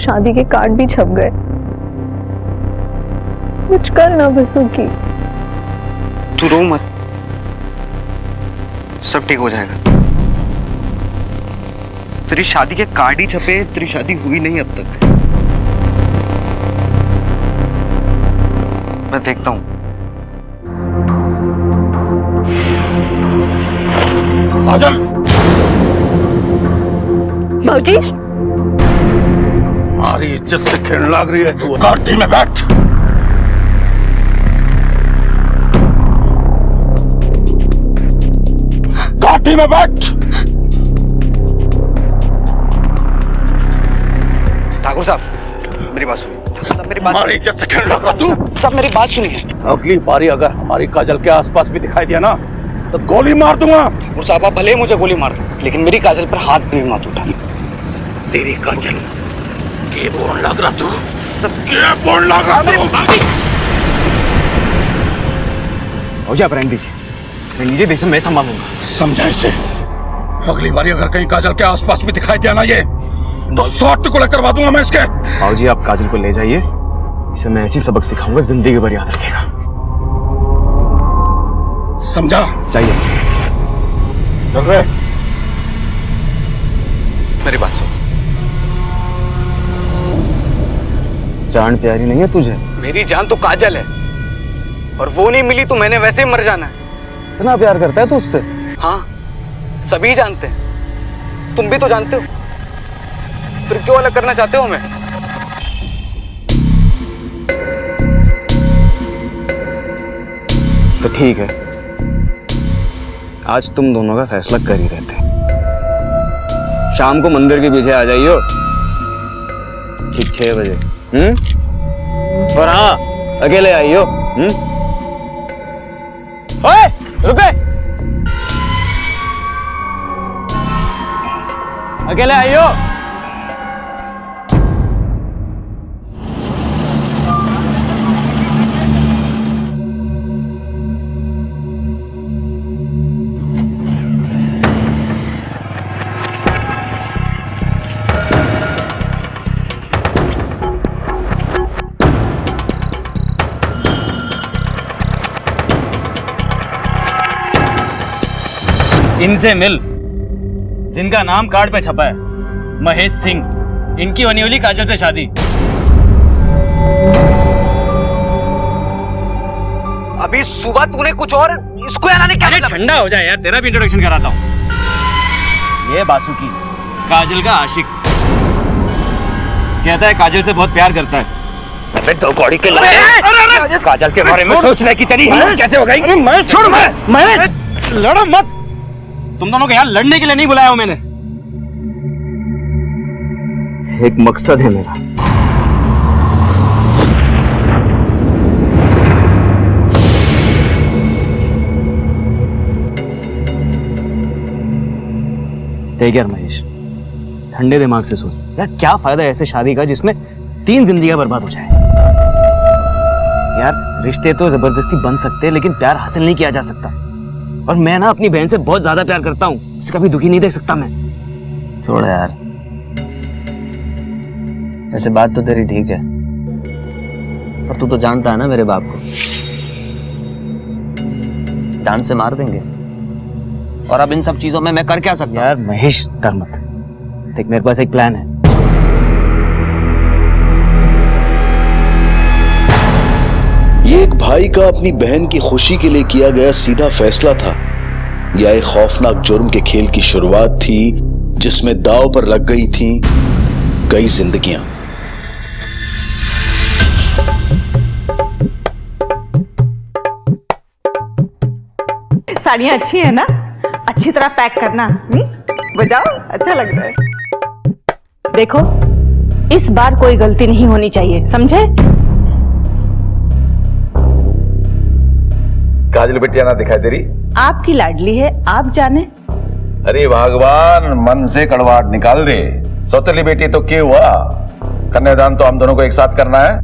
शादी के कार्ड भी छप गए। कुछ कर ना बसुकी। तू रो मत, सब ठीक हो जाएगा। तेरी शादी के कार्ड ही छपे, तेरी शादी हुई नहीं अब तक। मैं देखता हूं। काजल, भाऊजी, हमारी इज्जत से खेलने लग रही है तू। गाड़ी में बैठ। गाड़ी में बैठ। ठाकुर साहब, मेरी बात सुनिए। हमारी इज्जत से खेलने लग रहा तू। साहब मेरी बात सुनिए। अगली बारी अगर हमारी काजल के आसपास भी दिखाई दिया ना तो गोली मार दूंगा। ठाकुर साहब, आप भले ही मुझे गोली मार दो, लेकिन मेरी काजल पर हाथ भी मत उठाना। तेरी काजल के बोल लग रहा तू। सब के बोल लग रहा तू। भाऊजी आप रहने दीजिए, मैं लीजिए देश में मैं संभालूंगा। समझा इसे। अगली बारी अगर कहीं काजल के आसपास भी दिखाई दिया ना ये तो 100 टुकड़े करवा दूंगा मैं इसके। भाऊजी आप काजल को ले जाइए, इसे मैं ऐसी सबक सिखाऊंगा जिंदगी भर याद रखेगा। समझा? चाहिए। चल रहे। मेरी बात सुन। जान प्यारी नहीं है तुझे? मेरी जान तो काजल है, और वो नहीं मिली तो मैंने वैसे ही मर जाना है। इतना प्यार करता है तू उससे? हाँ, सभी जानते हैं, तुम भी तो जानते हो। फिर क्यों अलग करना चाहते हो हमें? तो ठीक है, आज तुम दोनों का फैसला कर ही रहते हैं। शाम को मंदिर के पीछे आ जाइयो, ठीक 6 बजे। और हाँ, अकेले आइयो। ओए, रुके। अकेले आइयो। इनसे मिल, जिनका नाम कार्ड पे छपा है महेश सिंह। इनकी होने वाली काजल से शादी। अभी सुबह तूने कुछ और, इसको आने क्या मतलब? ठंडा हो जाए यार, तेरा भी इंट्रोडक्शन कराता हूँ। ये बासुकी, काजल का आशिक। कहता है काजल से बहुत प्यार करता है। अबे दो कौड़ी के लाए। काजल के बारे में सोचने की तेरी हिम्मत कैसे हो गई? मैं छोड़, मैं लड़ो मत। तुम दोनों को यहाँ लड़ने के लिए नहीं बुलाया हूं मैंने। एक मकसद है मेरा। देख यार महेश, ठंडे दिमाग से सोच यार, क्या फायदा ऐसे शादी का जिसमें 3 जिंदगियां बर्बाद हो जाए। यार रिश्ते तो जबरदस्ती बन सकते हैं, लेकिन प्यार हासिल नहीं किया जा सकता। और मैं ना अपनी बहन से बहुत ज्यादा प्यार करता हूँ, उसे कभी दुखी नहीं देख सकता मैं। छोड़ यार, वैसे बात तो तेरी ठीक है, पर तू तो जानता है ना मेरे बाप को, जान से मार देंगे। और अब इन सब चीजों में मैं कर क्या सकता हूं? यार महेश डर मत, देख मेरे पास एक प्लान है। ये एक भाई का अपनी बहन की खुशी के लिए किया गया सीधा फैसला था, या एक खौफनाक जुर्म के खेल की शुरुआत थी जिसमें दांव पर लग गई थी कई जिंदगियां। साड़ियाँ अच्छी है ना? अच्छी तरह पैक करना। बजाओ, अच्छा लग रहा है। देखो, इस बार कोई गलती नहीं होनी चाहिए, समझे? काजल बिटिया ना दिखाई दे रही? आपकी लाडली है, आप जाने। अरे भगवान, मन से कड़वाहट निकाल दे। सौतेली बेटी तो क्या हुआ, कन्यादान तो हम दोनों को एक साथ करना है।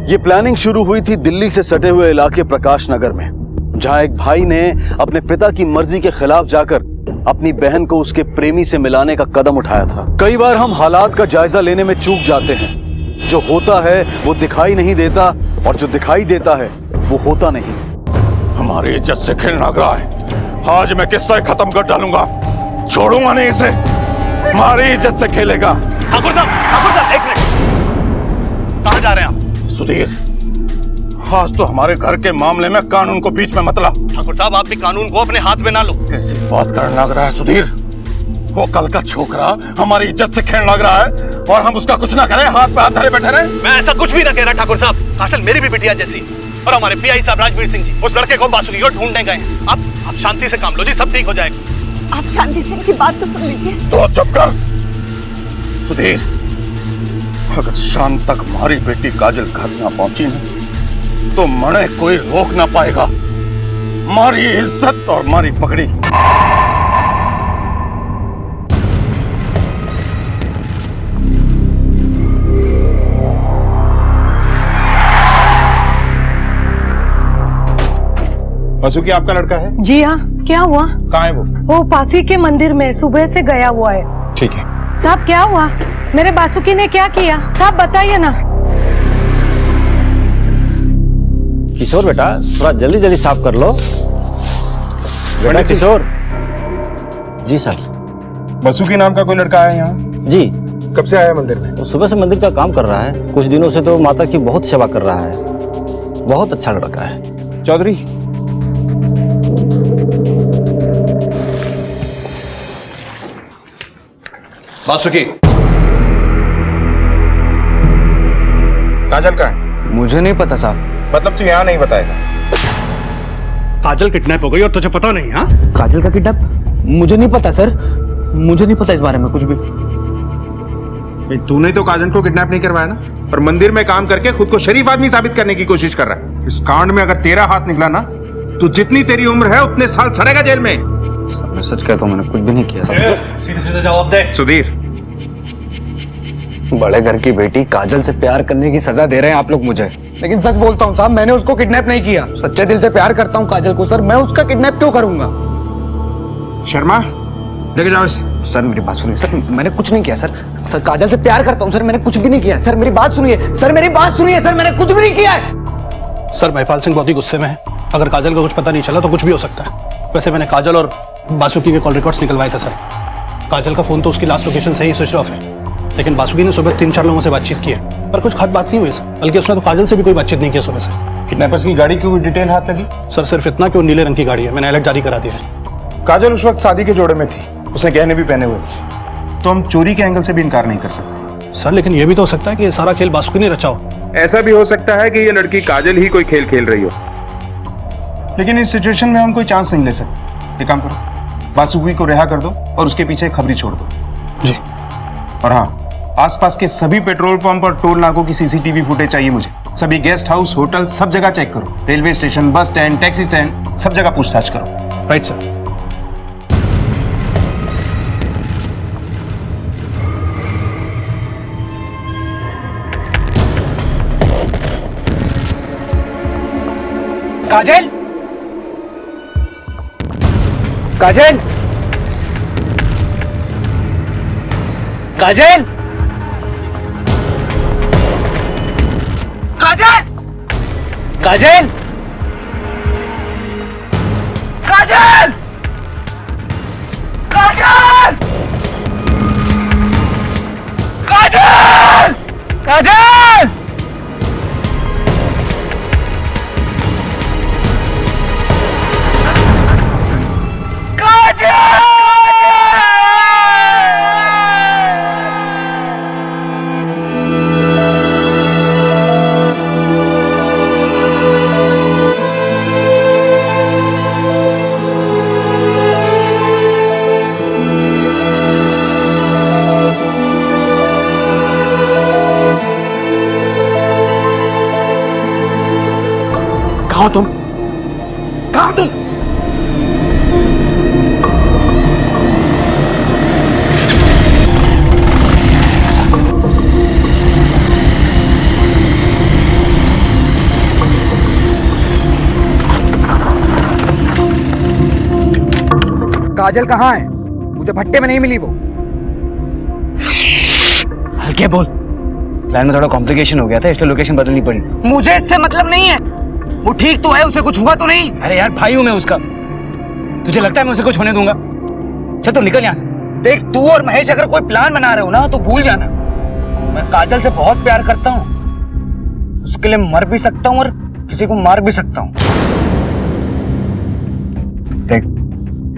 ये प्लानिंग शुरू हुई थी दिल्ली से सटे हुए इलाके प्रकाश नगर में, जहां एक भाई ने अपने पिता की मर्जी के खिलाफ जाकर अपनी बहन को उसके प्रेमी से मिलाने का कदम उठाया था। कई बार हम हालात का जायजा लेने में चूक जाते हैं। जो होता है वो दिखाई नहीं देता, और जो दिखाई देता है वो होता नहीं। हमारी इज्जत से खेलना रहा है। आज मैं किस्सा खत्म कर डालूंगा, छोड़ूंगा नहीं इसे। हमारी इज्जत से खेलेगा। ठाकुर साहब एक मिनट, कहां जा रहे हैं आप? सुधीर, आज तो हमारे घर के मामले में कानून को बीच में मत ला। ठाकुर साहब, आप भी कानून को अपने हाथ में ना लो। कैसी बात करने लग रहा है सुधीर? वो कल का छोकरा हमारी इज्जत से खेलने लग रहा है और हम उसका कुछ ना करें, हाथ पे हाथ धरे बैठे रहे। मैं ऐसा कुछ भी ना कह रहा ठाकुर साहब। काजल मेरी भी बिटिया जैसी, और हमारे पीआई साहब राजवीर सिंह जी उस लड़के को बासुकी को ढूंढने गए हैं। आप शांति से काम लो जी, सब ठीक हो जाएगा। आप शांति से इनकी बात तो सुन लीजिए। तो चुप कर सुधीर। अगर शाम तक हमारी बेटी काजल घर ना पहुंची ना, तो मने कोई रोक ना पाएगा। हमारी इज्जत और हमारी पगड़ी। बासुकी आपका लड़का है? जी हाँ, क्या हुआ? कहाँ है वो? वो पासी के मंदिर में सुबह से गया हुआ है। ठीक है। साहब क्या हुआ? मेरे बासुकी ने क्या किया? साहब बताइए ना। किशोर बेटा, थोड़ा जल्दी जल्दी साफ कर लो बेटा। किशोर जी सर। बासुकी नाम का कोई लड़का आया यहाँ? जी। कब से आया मंदिर में? वो सुबह से मंदिर का काम कर रहा है, कुछ दिनों से तो माता की बहुत सेवा कर रहा है। बहुत अच्छा लड़का है। चौधरी, बासुकी, काजल कहाँ है? मुझे नहीं पता साहब। मतलब तू यहाँ नहीं बताएगा? काजल किडनैप हो गई और तुझे पता नहीं? हाँ, काजल का किडनैप? मुझे नहीं पता सर, मुझे नहीं पता इस बारे में कुछ भी। तूने तो काजल को किडनैप नहीं करवाया ना, और मंदिर में काम करके खुद को शरीफ आदमी साबित करने की कोशिश कर रहा है। इस कांड में अगर तेरा हाथ निकला ना, तो जितनी तेरी उम्र है उतने साल सड़ेगा जेल में। मैं सच कहता हूँ, मैंने कुछ भी नहीं किया साहब। सीधे सीधे जवाब दे। सुधीर, बड़े घर की बेटी काजल से प्यार करने की सजा दे रहे हैं आप लोग मुझे, लेकिन सच बोलता हूँ साहब, मैंने उसको किडनैप नहीं किया। सच्चे दिल से प्यार करता हूँ काजल को सर, मैं उसका किडनैप क्यों करूंगा? शर्मा, लेके जाओ इसे। सर मेरी बात सुनिए सर, मैंने कुछ नहीं किया सर। सर काजल से प्यार करता हूँ सर, मैंने कुछ भी नहीं किया। सर मेरी बात सुनिए, सर मेरी बात सुनिए सर, मैंने कुछ भी नहीं किया है। सर महिपाल सिंह बहुत ही गुस्से में है। अगर काजल का कुछ पता नहीं चला तो कुछ भी हो सकता है। वैसे मैंने काजल और बासुकी के कॉल रिकॉर्ड्स निकलवाए थे सर। काजल का फोन तो उसकी लास्ट लोकेशन से ही स्विच ऑफ है, लेकिन बासुकी ने सुबह 3-4 लोगों से बातचीत की है, पर कुछ खास बात नहीं हुई सर। बल्कि उसने तो काजल से भी कोई बातचीत नहीं की सुबह से। किडनैपर्स की गाड़ी की कोई डिटेल हाथ लगी? सर सिर्फ इतना कि वो नीले रंग की गाड़ी है, मैंने अलर्ट जारी करा दिया है। काजल उस वक्त शादी के जोड़े में थी, उसने गहने भी पहने हुए थे, तो हम चोरी के एंगल से भी इनकार नहीं कर सकते। सर लेकिन ये भी तो हो सकता है कि ये सारा खेल बासुकी ने रचा हो। ऐसा भी हो सकता है कि ये लड़की काजल ही कोई खेल खेल रही हो, लेकिन इस सिचुएशन में हम कोई चांस नहीं ले सकते। एक काम करो, बासुकी को रिहा कर दो और उसके पीछे खबरी छोड़ दो। जी। और हाँ, आसपास के सभी पेट्रोल पंप और टोल नाकों की सीसीटीवी फुटेज चाहिए मुझे। सभी गेस्ट हाउस, होटल, सब जगह चेक करो। Railway station, bus stand, taxi stand, सब जगह पूछताछ करो। Right sir. काजल, काजल, काजल, काजल, काजल, काजल, काजल, काजल, काजल। कहाँ तुम? कहाँ तुम? काजल कहाँ है? मुझे भट्टे में नहीं मिली वो। हल्के बोल। प्लान में थोड़ा कॉम्प्लिकेशन हो गया था, इसलिए लोकेशन बदलनी पड़ी। मुझे इससे मतलब नहीं है। वो ठीक तो है, उसे कुछ हुआ तो नहीं? अरे यार भाई हूं मैं उसका। तुझे लगता है मैं उसे कुछ होने दूंगा? चल तो निकल यहाँ से। देख तू और महेश अगर कोई प्लान बना रहे हो ना तो भूल जाना, मैं काजल से बहुत प्यार करता हूँ। उसके लिए मर भी सकता हूँ और किसी को मार भी सकता हूँ। देख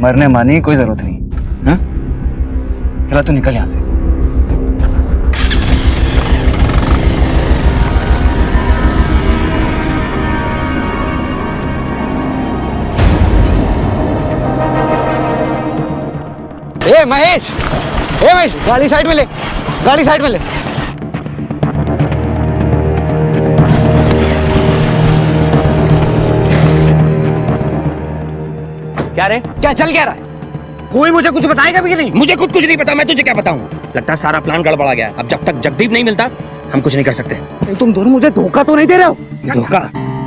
मरने मारने की कोई जरूरत नहीं। चला तू निकल यहाँ से। ए महेश, गाड़ी साइड में ले, गाड़ी साइड में ले। क्या रे? क्या चल क्या रहा है? कोई मुझे कुछ बताएगा भी नहीं? मुझे कुछ नहीं पता, मैं तुझे क्या बताऊं? लगता है सारा प्लान गड़बड़ा गया। अब जब तक जगदीप नहीं मिलता हम कुछ नहीं कर सकते। तुम दोनों मुझे धोखा तो नहीं दे रहे हो? धोखा?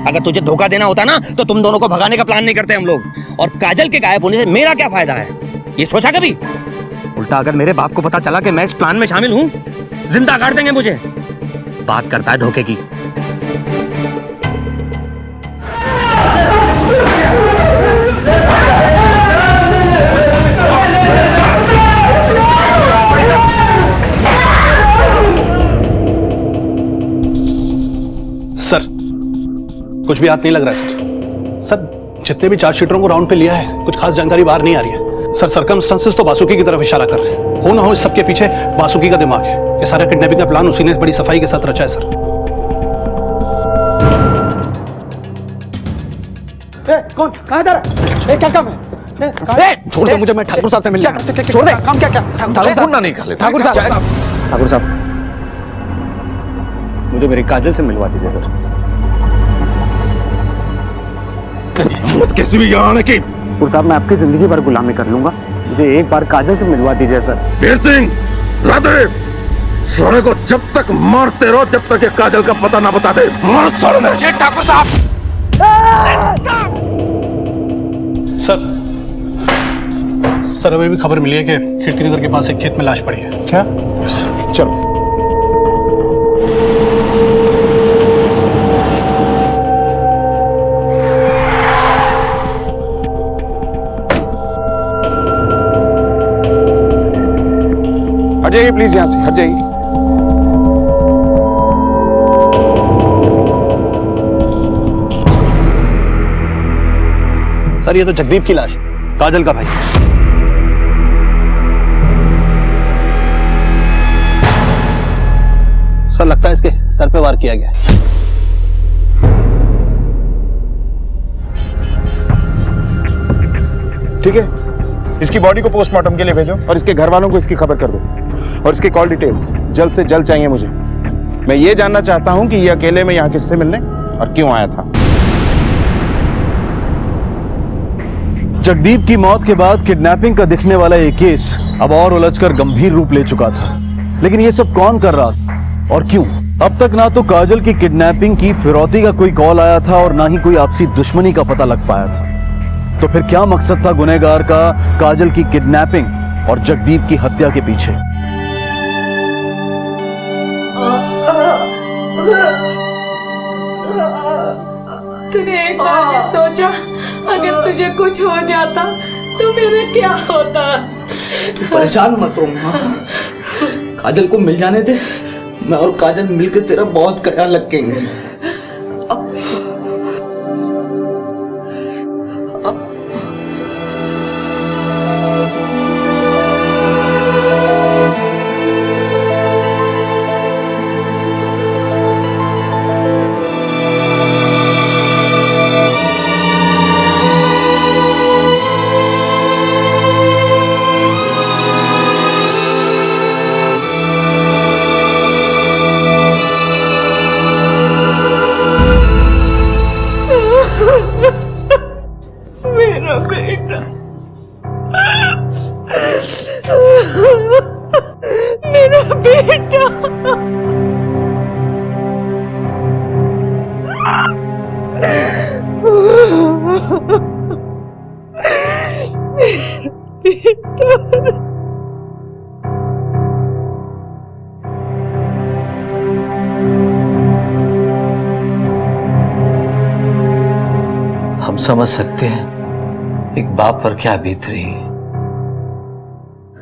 अगर तुझे धोखा देना होता ना तो तुम दोनों को भगाने का प्लान नहीं करते हम लोग। और काजल के गायब होने से मेरा क्या फायदा है, ये सोचा कभी? उल्टा अगर मेरे बाप को पता चला कि मैं इस प्लान में शामिल हूं, जिंदा काट देंगे मुझे। बात करता है धोखे की। सर कुछ भी हाथ नहीं लग रहा है सर। सर जितने भी चार्जशीटरों को राउंड पे लिया है कुछ खास जानकारी बाहर नहीं आ रही है सर। सर्कमस्टेंसेस तो बासुकी की तरफ इशारा कर रहे हैं। हो ना हो इस सबके पीछे बासुकी का दिमाग है। ये सारा किडनैपिंग का प्लान उसी ने बड़ी सफाई के साथ रचा है सर। कौन? कहाँ जा रहा है? क्या काम है? छोड़ दे मुझे, मैं ठाकुर साहब से मिलना। छोड़ दे। काम क्या? ठाकुर साहब नहीं खा ले। ठाकुर साहब मुझे मेरी काजल से मिलवा दीजिए सर। मत किसी भी यहाँ आने की। ठाकुर साहब मैं आपकी जिंदगी भर गुलामी कर लूंगा, मुझे एक बार काजल से मिलवा दीजिए सर। वीर सिंह, राधे, सारे को जब तक मारते रहो जब तक ये काजल का पता ना बता दे। मार सारे। ठाकुर साहब। सर अभी भी खबर मिली है कि कीर्ति नगर के पास एक खेत में लाश पड़ी है। क्या? चलो। हट जाइए प्लीज, यहां से हट जाइए। सर ये तो जगदीप की लाश, काजल का भाई। सर लगता है इसके सर पे वार किया गया। ठीक है, इसकी बॉडी को पोस्टमार्टम के लिए भेजो और इसके घर वालों को इसकी खबर कर दो। और इसके कॉल डिटेल्स जल्द से जल्द चाहिए मुझे। मैं ये जानना चाहता हूं कि ये अकेले में यहां किससे मिलने और क्यों आया था। जगदीप की मौत के बाद किडनैपिंग का दिखने वाला ये केस अब और उलझकर गंभीर रूप ले चुका था। लेकिन ये सब कौन कर रहा था और क्यों? अब तक ना तो काजल की किडनैपिंग की फिरौती का कोई कॉल आया था और ना ही कोई आपसी दुश्मनी का पता लग पाया था। तो फिर क्या मकसद था गुनहगार का काजल की किडनैपिंग और जगदीप की हत्या के पीछे? तूने एक बार ये सोचा अगर तुझे कुछ हो जाता तो मेरा क्या होता? तू परेशान मत हो माँ, काजल को मिल जाने दे। मैं और काजल मिलकर तेरा बहुत ख्याल रखेंगे। मेरा बेटा, मेरा बेटा। हम समझ सकते हैं एक बाप पर क्या बीत रही है,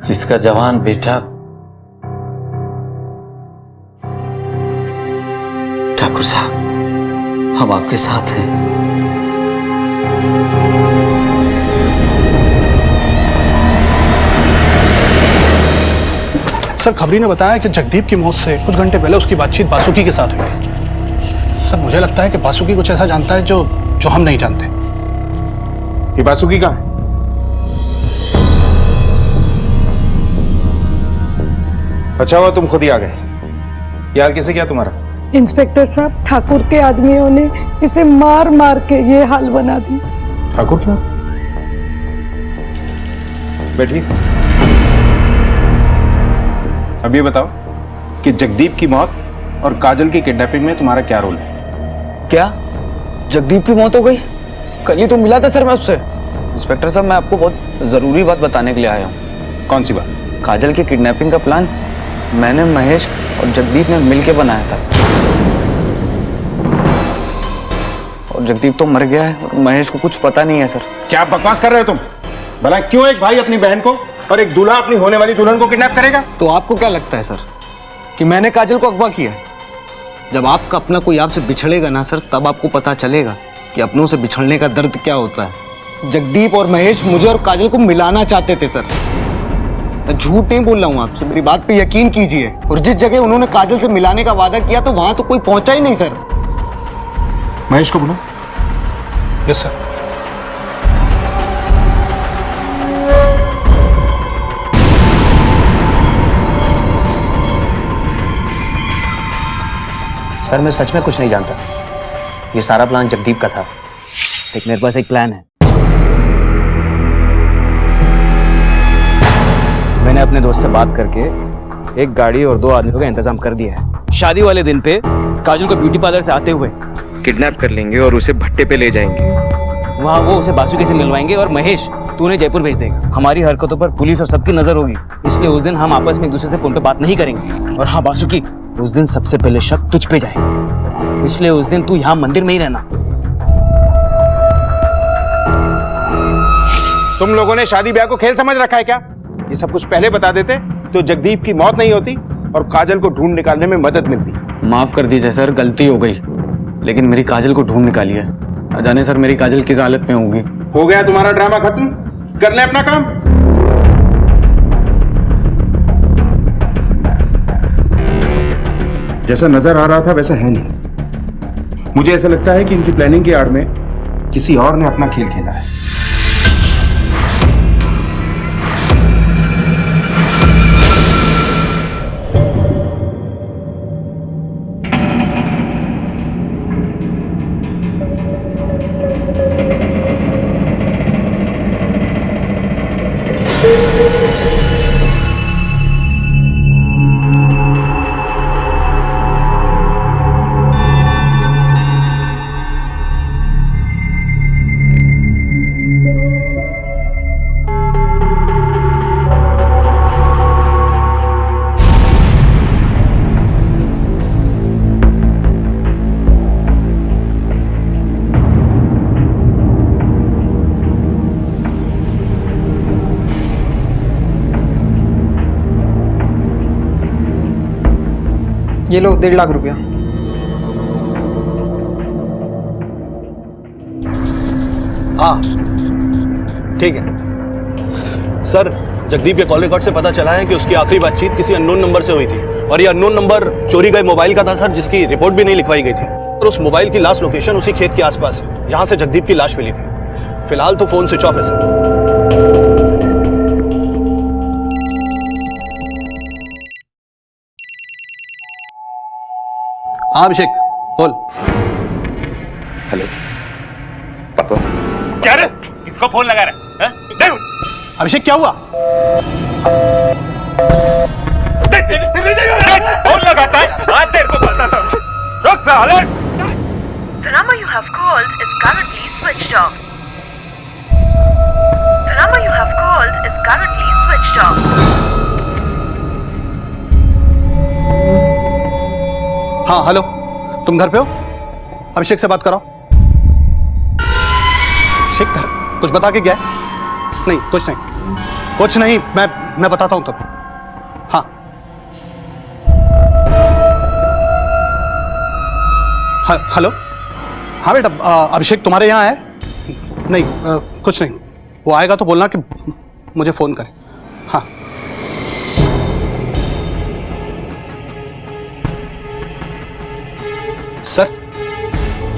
जिसका जवान बेटा ठाकुर साहब, हम आपके साथ हैं। सर, खबरी ने बताया कि जगदीप की मौत से कुछ घंटे पहले उसकी बातचीत बासुकी के साथ हुई थी। सर, मुझे लगता है कि बासुकी कुछ ऐसा जानता है जो हम नहीं जानते। ये बासुकी कहाँ है? अच्छा हुआ तुम खुद ही आ गए। यार किसे क्या तुम्हारा? इंस्पेक्टर साहब, ठाकुर के आदमियों ने इसे मार मार के ये हाल बना दी। ठाकुर क्या? बैठिए। अब ये बताओ कि जगदीप की मौत और काजल की किडनैपिंग में तुम्हारा क्या रोल है? क्या जगदीप की मौत हो गई? कल ही तो मिला था सर मैं उससे। इंस्पेक्टर साहब, मैं आपको बहुत जरूरी बात बताने के लिए आया हूँ। कौन सी बात? काजल की किडनैपिंग का प्लान मैंने, महेश और जगदीप ने मिलकर बनाया था। और जगदीप तो मर गया है और महेश को कुछ पता नहीं है सर। क्या बकवास कर रहे हो तुम? भला क्यों एक भाई अपनी बहन को और एक दूल्हा अपनी होने वाली दुल्हन को किडनैप करेगा? तो आपको क्या लगता है सर कि मैंने काजल को अगवा किया है? जब आपका अपना कोई आपसे बिछड़ेगा ना सर, तब आपको पता चलेगा कि अपनों से बिछड़ने का दर्द क्या होता है। जगदीप और महेश मुझे और काजल को मिलाना चाहते थे सर। मैं झूठ नहीं बोल रहा हूँ आपसे, मेरी बात पे यकीन कीजिए। और जिस जगह उन्होंने काजल से मिलाने का वादा किया तो वहां तो कोई पहुंचा ही नहीं सर। महेश को बुला। Yes sir. सर, मैं सच में कुछ नहीं जानता। ये सारा प्लान जगदीप का था। लेकिन मेरे पास एक प्लान है। मैंने अपने दोस्त से बात करके एक गाड़ी और 2 आदमियों का इंतजाम कर दिया है। शादी वाले दिन पे काजल को ब्यूटी पार्लर से आते हुए किडनैप कर लेंगे और उसे भट्टे पे ले जाएंगे। वहाँ वो उसे बासुकी से मिलवाएंगे और महेश तू उन्हें जयपुर भेज देगा। हमारी हरकतों पर पुलिस और सबकी नजर होगी, इसलिए उस दिन हम आपस में एक दूसरे से फोन पे बात नहीं करेंगे। और हाँ बासुकी, उस दिन सबसे पहले शक तुझ पे जाए, इसलिए उस दिन तू यहाँ मंदिर में ही रहना। तुम लोगों ने शादी ब्याह को खेल समझ रखा है क्या? ये सब कुछ पहले बता देते तो जगदीप की मौत नहीं होती और काजल को ढूंढ निकालने में मदद मिलती। माफ कर दीजिए सर, गलती हो गई, लेकिन मेरी काजल को ढूंढ निकालिए। न जाने सर मेरी काजल किस हालत में होगी। हो गया तुम्हारा ड्रामा खत्म, कर ले अपना काम। जैसा नजर आ रहा था वैसा है नहीं। मुझे ऐसा लगता है कि इनकी प्लानिंग की आड़ में किसी और ने अपना खेल खेला है। ये लो 1.5 लाख रुपया। हाँ ठीक है सर। जगदीप के कॉल रिकॉर्ड से पता चला है कि उसकी आखिरी बातचीत किसी अननोन नंबर से हुई थी और ये अननोन नंबर चोरी गए मोबाइल का था सर, जिसकी रिपोर्ट भी नहीं लिखवाई गई थी। और उस मोबाइल की लास्ट लोकेशन उसी खेत के आसपास है जहां से जगदीप की लाश मिली थी। फिलहाल तो फोन स्विच ऑफ है सर। हाँ अभिषेक बोल। हेलो पापा। क्या रे? किसको फोन लगा रहा है? अभिषेक क्या हुआ? फोन लगाता है? आज तेरे को बताता हूँ। रुक साले। The number you have called is currently switched off. The number you have called is currently हाँ हेलो, तुम घर पे हो? अभिषेक से बात कराओ। अभिषेक घर कुछ बता के गया है? नहीं कुछ नहीं, मैं बताता हूं तुम्हें। हाँ हेलो, हाँ बेटा, अभिषेक तुम्हारे यहाँ है? नहीं कुछ नहीं, वो आएगा तो बोलना कि मुझे फोन करे। हाँ सर,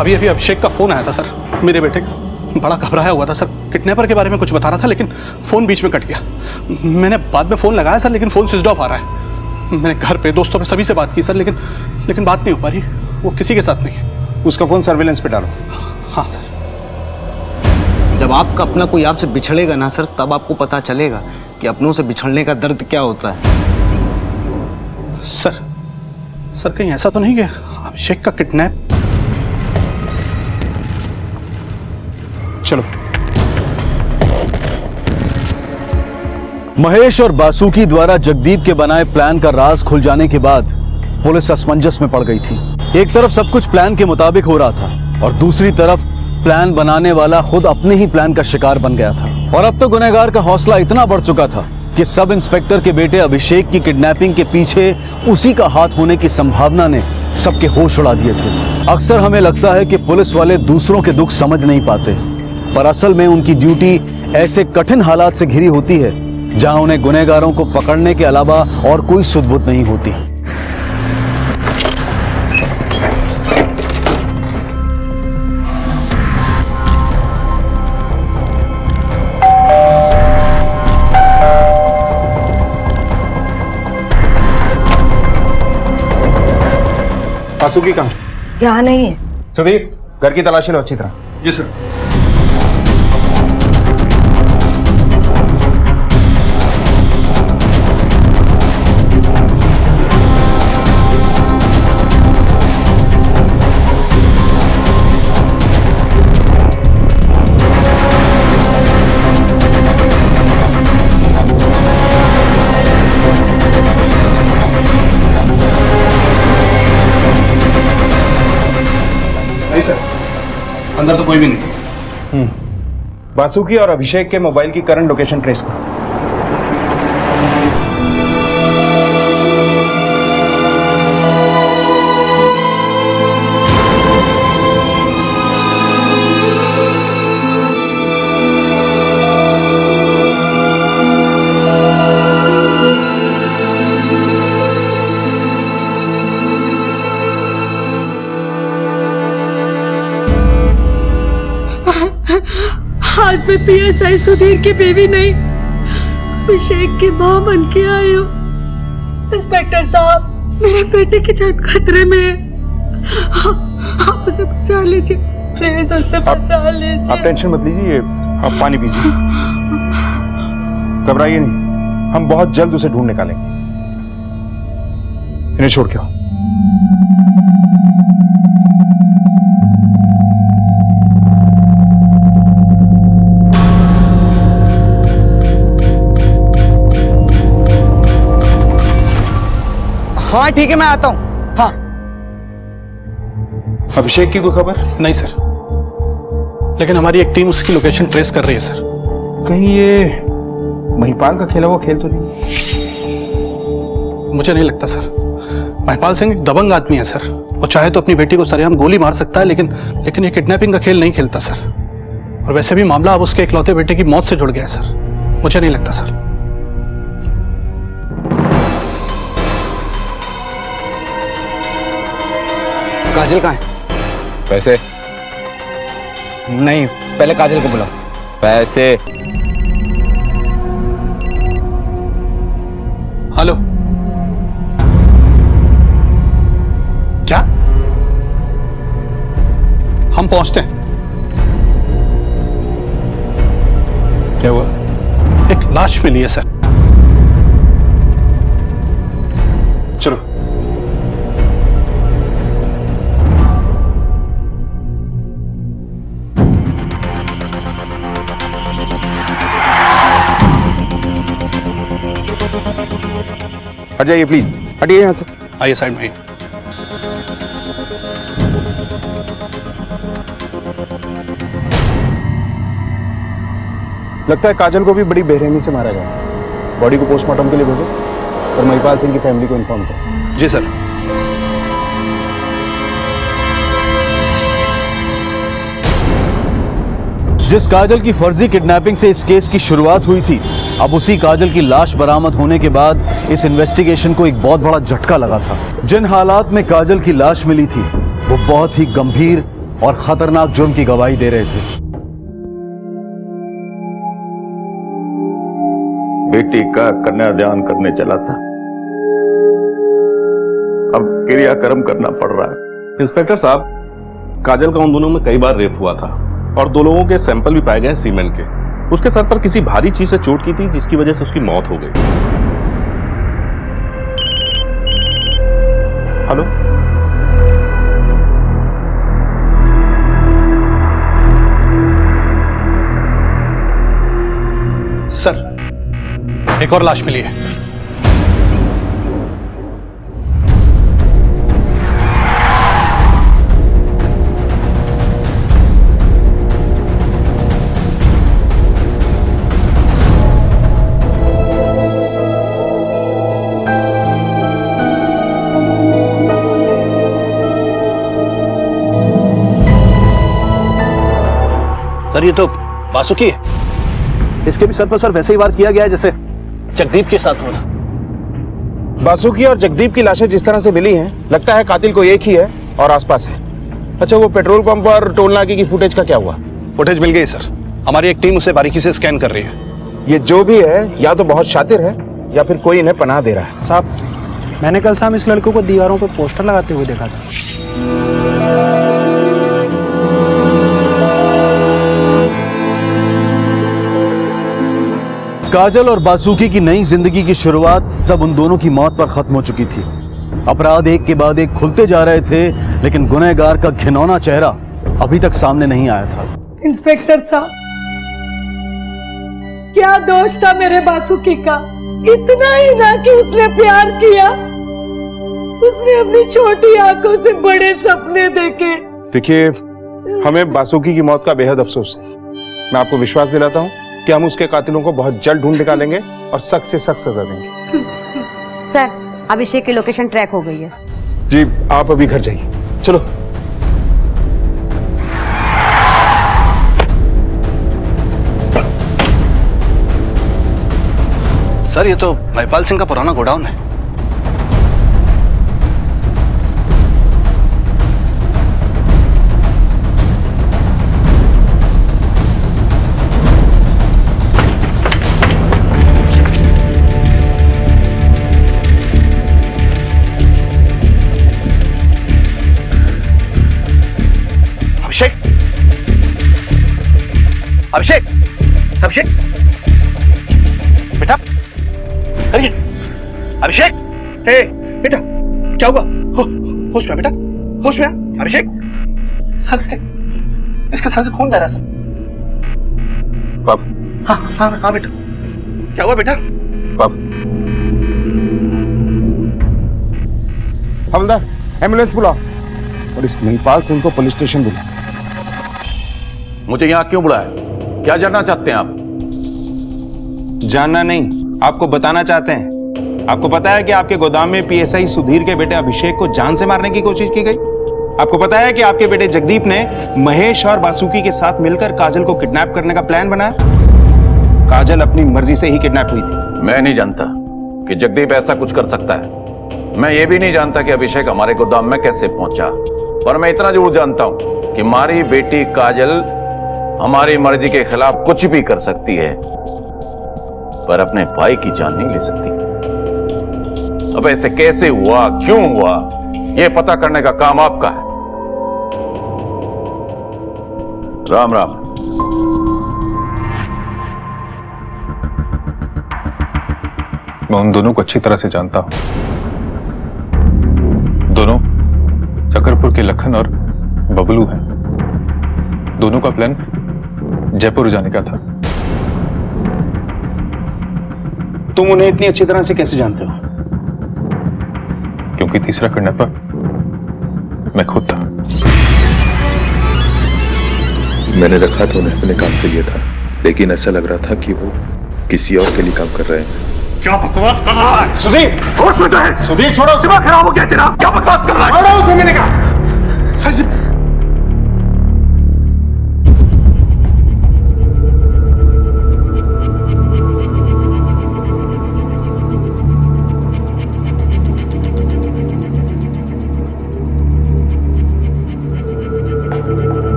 अभी अभिषेक का फोन आया था सर, मेरे बेटे का। बड़ा घबराया हुआ था सर, किडनैपर के बारे में कुछ बता रहा था, लेकिन फोन बीच में कट गया। मैंने बाद में फोन लगाया सर, लेकिन फोन स्विच ऑफ आ रहा है। मैंने घर पे, दोस्तों पे, सभी से बात की सर, लेकिन बात नहीं हो पा रही। वो किसी के साथ नहीं है। उसका फोन सर्विलेंस पे डालो। हाँ सर। जब आपका अपना कोई आपसे बिछड़ेगा ना सर, तब आपको पता चलेगा कि अपनों से बिछड़ने का दर्द क्या होता है। सर कहीं ऐसा तो नहीं कि अभिषेक का किडनैप? चलो। महेश और बासुकी द्वारा जगदीप के बनाए प्लान का राज खुल जाने के बाद पुलिस असमंजस में पड़ गई थी। एक तरफ सब कुछ प्लान के मुताबिक हो रहा था और दूसरी तरफ प्लान बनाने वाला खुद अपने ही प्लान का शिकार बन गया था। और अब तो गुनहगार का हौसला इतना बढ़ चुका था कि सब इंस्पेक्टर के बेटे अभिषेक की किडनैपिंग के पीछे उसी का हाथ होने की संभावना ने सबके होश उड़ा दिए थे। अक्सर हमें लगता है कि पुलिस वाले दूसरों के दुख समझ नहीं पाते, पर असल में उनकी ड्यूटी ऐसे कठिन हालात से घिरी होती है जहां उन्हें गुनहगारों को पकड़ने के अलावा और कोई सुध-बुध नहीं होती। बासुकी कहाँ? यहाँ नहीं है। सुधीर, घर की तलाशी लो अच्छी तरह। जी सर। नहीं सर, अंदर तो कोई भी नहीं। बासुकी और अभिषेक के मोबाइल की करंट लोकेशन ट्रेस करो। आज मैं PSI सुधीर की बीवी नहीं, अभिषेक की मां बन के आई हूँ। इंस्पेक्टर साहब, मेरे बेटे की जान खतरे में है। आप उसे बचा लीजिए, प्लीज उससे बचा लीजिए। आप टेंशन मत लीजिए, आप पानी पीजिए, घबराइए नहीं, हम बहुत जल्द उसे ढूंढ निकालेंगे। इन्हें छोड़ के आओ। हाँ ठीक है, मैं आता हूँ। हाँ। अभिषेक की कोई खबर? नहीं सर, लेकिन हमारी एक टीम उसकी लोकेशन ट्रेस कर रही है सर। कहीं ये महिपाल का खेला हुआ खेल तो नहीं? मुझे नहीं लगता सर। महिपाल सिंह एक दबंग आदमी है सर। वो चाहे तो अपनी बेटी को सरेआम गोली मार सकता है, लेकिन ये किडनैपिंग का खेल नहीं खेलता सर। और वैसे भी मामला अब उसके इकलौते बेटे की मौत से जुड़ गया है सर। मुझे नहीं लगता सर। काजल कहाँ है? पैसे नहीं, पहले काजल को बुलाओ। पैसे। हेलो, क्या? हम पहुंचते हैं। क्या हुआ? एक लाश मिली है सर। चलो। हट जाइए प्लीज, हटिए यहाँ से। आइए साइड में। लगता है काजल को भी बड़ी बेरहमी से मारा गया। बॉडी को पोस्टमार्टम के लिए भेजो और महिपाल सिंह की फैमिली को इन्फॉर्म करो। जी सर। जिस काजल की फर्जी किडनैपिंग से इस केस की शुरुआत हुई थी, अब उसी काजल की लाश बरामद होने के बाद इस इन्वेस्टिगेशन को एक बहुत बड़ा झटका लगा था। जिन हालात में काजल की लाश मिली थी वो बहुत ही गंभीर और खतरनाक जुर्म की गवाही दे रहे थे। बेटी का कन्यादान करने चला था, अब क्रियाक्रम करना पड़ रहा है। इंस्पेक्टर साहब, काजल का उन दोनों में कई बार रेप हुआ था और 2 लोगों के सैंपल भी पाए गए सीमेंट के। उसके सर पर किसी भारी चीज से चोट की थी जिसकी वजह से उसकी मौत हो गई। हेलो, सर, एक और लाश मिली है। सर, ये तो वासुकी है। इसके भी सर पर सर वैसे ही वार किया गया है जैसे जगदीप के साथ हुआ था। बासुकी और जगदीप की लाशें जिस तरह से मिली हैं, लगता है कातिल को एक ही है और आसपास है। अच्छा, वो पेट्रोल पंप और टोल नाके की फुटेज का क्या हुआ? फुटेज मिल गई सर। हमारी एक टीम उसे बारीकी से स्कैन कर रही है। ये जो भी है या तो बहुत शातिर है या फिर कोई इन्हें पनाह दे रहा है। साहब, मैंने कल शाम इस लड़कों को दीवारों पर पोस्टर लगाते हुए देखा था। काजल और बासुकी की नई जिंदगी की शुरुआत तब उन दोनों की मौत पर खत्म हो चुकी थी। अपराध एक के बाद एक खुलते जा रहे थे, लेकिन गुनहगार का घिनौना चेहरा अभी तक सामने नहीं आया था। इंस्पेक्टर साहब, क्या दोष था मेरे बासुकी का? इतना ही ना कि उसने प्यार किया, उसने अपनी छोटी आंखों से बड़े सपने देखे। देखिए, हमें बासुकी की मौत का बेहद अफसोस है। मैं आपको विश्वास दिलाता हूँ कि हम उसके कातिलों को बहुत जल्द ढूंढ निकालेंगे और सख्त से सख्त सजा देंगे। सर, अभिषेक की लोकेशन ट्रैक हो गई है। जी, आप अभी घर जाइए। चलो। सर, ये तो महिपाल सिंह का पुराना गोडाउन है। अभिषेक, अभिषेक, अभिषेक, बेटा, करिए। अभिषेक, हे बेटा, क्या हुआ? होश में आ बेटा, होश में आ। अभिषेक, सर से, इसके सर से खून बह रहा सर। बाबू। हाँ हाँ हाँ बेटा, क्या हुआ बेटा? बाबू। हवलदार, एम्बुलेंस बुलाओ और इस महिपाल सिंह को पुलिस स्टेशन बुलाओ। मुझे यहाँ क्यों बुलाया? क्या जानना चाहते हैं आप? जानना नहीं, आपको बताना चाहते हैं। आपको पता है कि आपके गोदाम में पीएसआई सुधीर के बेटे अभिषेक को जान से मारने की कोशिश की गई। आपको पता है कि आपके बेटे जगदीप ने महेश और बासुकी के साथ मिलकर काजल को किडनैप करने का प्लान बनाया। काजल अपनी मर्जी से ही किडनैप हुई थी। मैं नहीं जानता कि जगदीप ऐसा कुछ कर सकता है। मैं ये भी नहीं जानता कि अभिषेक हमारे गोदाम में कैसे पहुंचा, पर मैं इतना जरूर जानता हूं कि हमारी बेटी काजल हमारी मर्जी के खिलाफ कुछ भी कर सकती है, पर अपने भाई की जान नहीं ले सकती। अब ऐसे कैसे हुआ, क्यों हुआ, यह पता करने का काम आपका है। राम राम। मैं उन दोनों को अच्छी तरह से जानता हूं। दोनों चक्रपुर के लखन और बबलू हैं। दोनों का प्लान जयपुर जाने का था। तुम उन्हें इतनी अच्छी तरह से कैसे जानते हो? क्योंकि तीसरा किडनैपर मैं खुद था। मैंने रखा तो उन्हें अपने काम के लिए था। लेकिन ऐसा लग रहा था कि वो किसी और के लिए काम कर रहे हैं। क्या बकवास कर रहा है सुधीर? होश में तो है सुधीर? छोड़ो, दिमाग खराब हो गया तेरा। क्या बकवास कर रहा है? छोड़ो उसे, मैंने कहा। संजीव,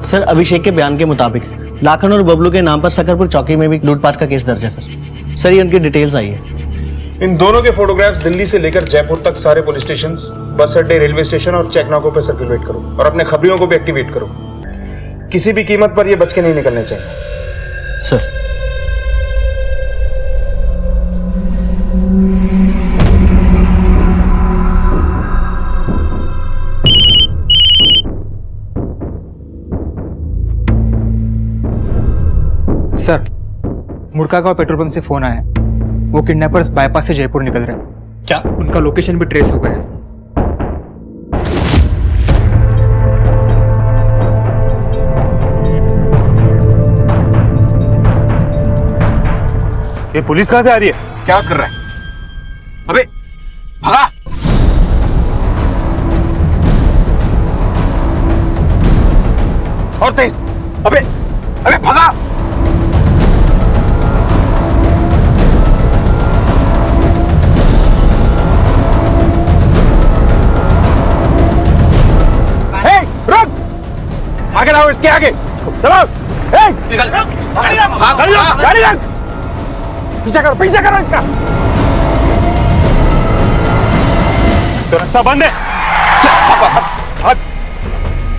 सर अभिषेक के बयान के मुताबिक लाखन और बबलू के नाम पर सकरपुर चौकी में भी लूटपाट का केस दर्ज है सर ये उनकी डिटेल्स आई है। इन दोनों के फोटोग्राफ्स दिल्ली से लेकर जयपुर तक सारे पुलिस स्टेशन, बस अड्डे, रेलवे स्टेशन और चेक नाकों पर सर्कुलेट करो और अपने खबरियों को भी एक्टिवेट करो। किसी भी कीमत पर ये बच के नहीं निकलने चाहिए। सर सर, मुड़कागांव पेट्रोल पंप से फोन आया। वो किडनैपर्स बाईपास से जयपुर निकल रहे हैं। क्या उनका लोकेशन भी ट्रेस हो गया है? ये पुलिस कहां से आ रही है? क्या कर रहा है? अबे भगा! और तेज! अबे अबे भगा! आगे लाओ, इसके आगे दबाओ। गाड़ी रख, पीछा करो इसका। तो रास्ता बंद है।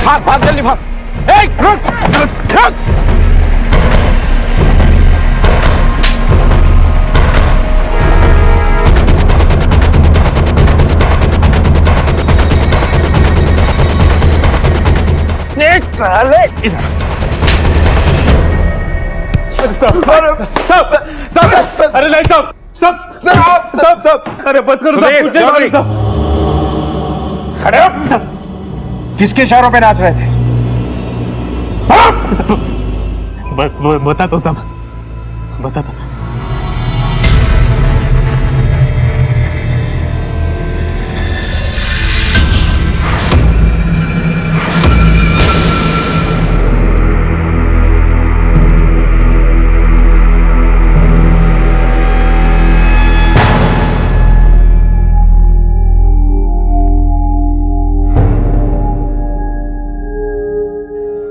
भाग जल्दी भाग। रुक। साले इधर। अरे नहीं, सब अरे बच करो, सब किसके इशारों पे नाच रहे थे? बता तो सब, बता तो।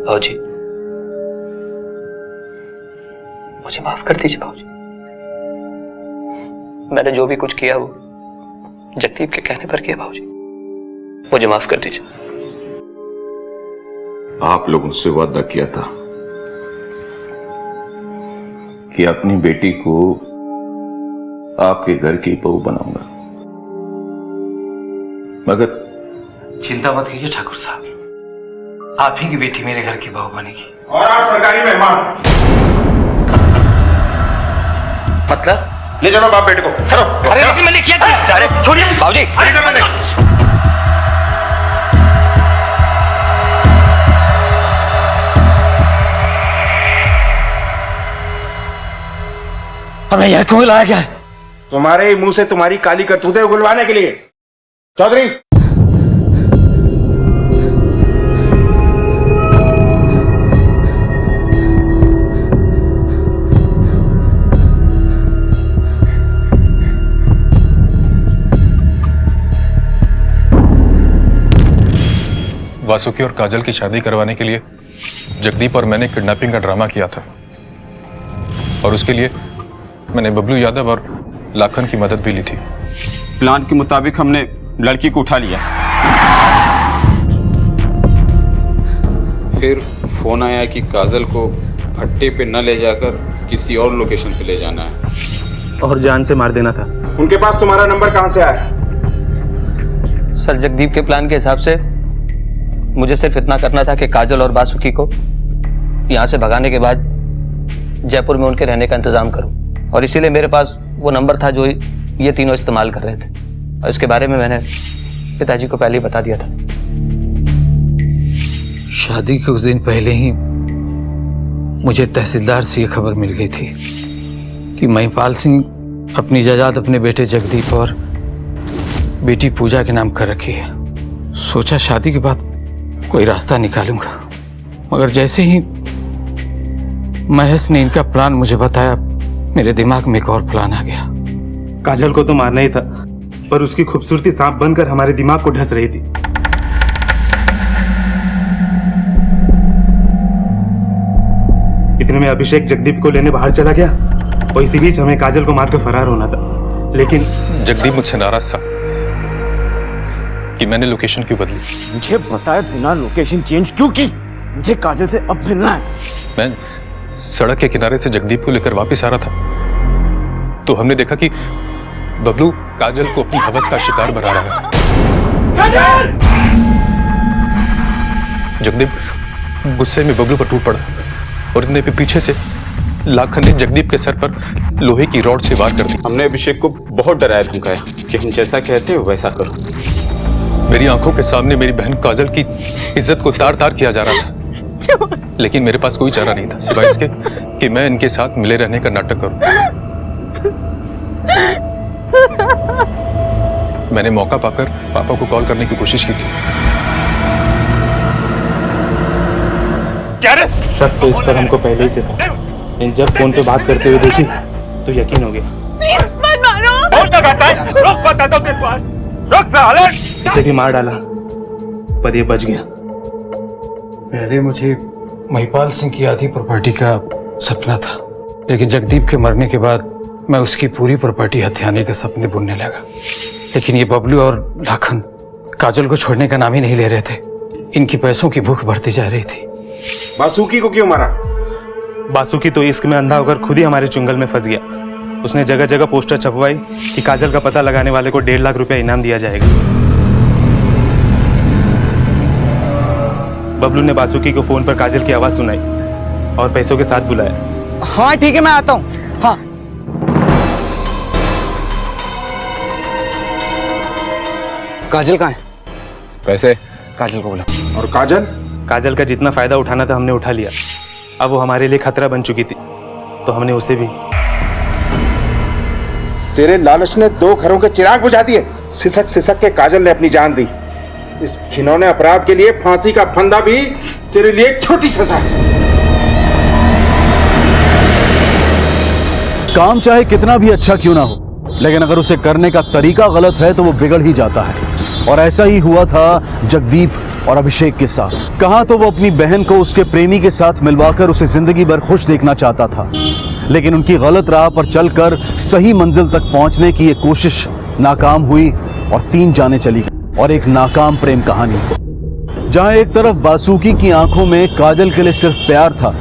भाऊजी, मुझे माफ कर दीजिए भाऊजी। मैंने जो भी कुछ किया वो जगदीप के कहने पर किया भाऊजी। मुझे माफ कर दीजिए। आप लोगों से वादा किया था कि अपनी बेटी को आपके घर की बहू बनाऊंगा, मगर चिंता मत कीजिए ठाकुर साहब, आप ही की बेटी मेरे घर की बहू बनेगी। और आप सरकारी मेहमान। मतलब ले चलो बाप बेटे को। चलो। अरे लेकिन मैंने किया क्या? अरे छोड़िए भाऊजी। हमें यह क्यों लाया गया है? तुम्हारे ही मुंह से तुम्हारी काली करतूतें उगलवाने के लिए। चौधरी, वासुकी और काजल की शादी करवाने के लिए जगदीप और मैंने किडनैपिंग का ड्रामा किया था और उसके लिए मैंने बबलू यादव और लाखन की मदद भी ली थी। प्लान के मुताबिक हमने लड़की को उठा लिया। फिर फोन आया कि काजल को भट्टे पे न ले जाकर किसी और लोकेशन पे ले जाना है और जान से मार देना था। उनके पास तुम्हारा नंबर कहां से आया? सर, जगदीप के प्लान के हिसाब से मुझे सिर्फ इतना करना था कि काजल और वासुकी को यहाँ से भगाने के बाद जयपुर में उनके रहने का इंतजाम करूं, और इसीलिए मेरे पास वो नंबर था जो ये तीनों इस्तेमाल कर रहे थे, और इसके बारे में मैंने पिताजी को पहले ही बता दिया था। शादी के कुछ दिन पहले ही मुझे तहसीलदार से ये खबर मिल गई थी कि महिपाल सिंह अपनी जायदाद अपने बेटे जगदीप और बेटी पूजा के नाम कर रखी है। सोचा शादी के बाद कोई रास्ता निकालूंगा, मगर जैसे ही महेश ने इनका प्लान मुझे बताया, मेरे दिमाग में एक और प्लान आ गया। काजल को तो मारना ही था, पर उसकी खूबसूरती सांप बनकर हमारे दिमाग को ढस रही थी। इतने में अभिषेक जगदीप को लेने बाहर चला गया और इसी बीच हमें काजल को मारकर फरार होना था। लेकिन जगदीप मुझसे नाराज था कि मैंने लोकेशन क्यों बदली। मुझे बताए बिना लोकेशन चेंज क्यों की? मुझे काजल से अब मिलना है। मैं सड़क के किनारे से जगदीप को लेकर वापस आ रहा था तो हमने देखा कि बबलू काजल को अपनी हवस का शिकार बना रहा है। जगदीप गुस्से में बबलू पर टूट पड़ा और इतने पे पीछे से लाखन ने जगदीप के सर पर लोहे की रॉड से वार कर दी। हमने अभिषेक को बहुत डराया धमकाया कि हम जैसा कहते हैं वैसा करो। मेरी आंखों के सामने मेरी बहन काजल की इज्जत को तार तार किया जा रहा था, लेकिन मेरे पास कोई चारा नहीं था सिवाय इसके कि मैं इनके साथ मिले रहने का नाटक करूं। मैंने मौका पाकर पापा को कॉल करने की कोशिश की थी। क्या रे? शक तो इस पर हमको पहले ही से था, लेकिन जब फोन पे बात करते हुए देखी तो यकीन हो गया। प्लीज मत मारो। रोक बताता हूं तेरे पास। रोक साले। इसे भी मार डाला पर ये बच गया। पहले मुझे महिपाल सिंह की आधी प्रॉपर्टी का सपना था, लेकिन जगदीप के मरने के बाद मैं उसकी पूरी प्रॉपर्टी हथियाने के सपने बुनने लगा। लेकिन ये बबलू और लाखन काजल को छोड़ने का नाम ही नहीं ले रहे थे। इनकी पैसों की भूख बढ़ती जा रही थी। बासुकी को क्यों मारा? बासुकी तो इश्क में अंधा होकर खुद ही हमारे चुंगल में फंस गया। उसने जगह जगह पोस्टर छपवाई कि काजल का पता लगाने वाले को 1.5 लाख रुपया इनाम दिया जाएगा। बबलू ने बासुकी को फोन पर काजल की आवाज सुनाई और पैसों के साथ बुलाया। हाँ ठीक है, मैं आता हूँ। हाँ काजल कहाँ है? पैसे काजल को बुला। और काजल? काजल का जितना फायदा उठाना था हमने उठा लिया। अब वो हमारे लिए खतरा बन चुकी थी तो हमने उसे भी। तेरे लालच ने 2 घरों के चिराग बुझा दिए। सिसक सिसक के काजल ने अपनी जान दी। इस घिनौने अपराध के लिए फांसी का फंदा भी तेरे लिए एक छोटी सजा है। काम चाहे कितना भी अच्छा क्यों ना हो, लेकिन अगर उसे करने का तरीका गलत है तो वो बिगड़ ही जाता है। और ऐसा ही हुआ था जगदीप और अभिषेक के साथ। कहाँ तो वो अपनी बहन को उसके प्रेमी के साथ मिलवाकर उसे जिंदगी भर खुश देखना चाहता था, लेकिन उनकी गलत राह पर चलकर सही मंजिल तक पहुंचने की ये कोशिश नाकाम हुई और 3 जानें चली गई। और एक नाकाम प्रेम कहानी, जहां एक तरफ बासुकी की आंखों में काजल के लिए सिर्फ प्यार था,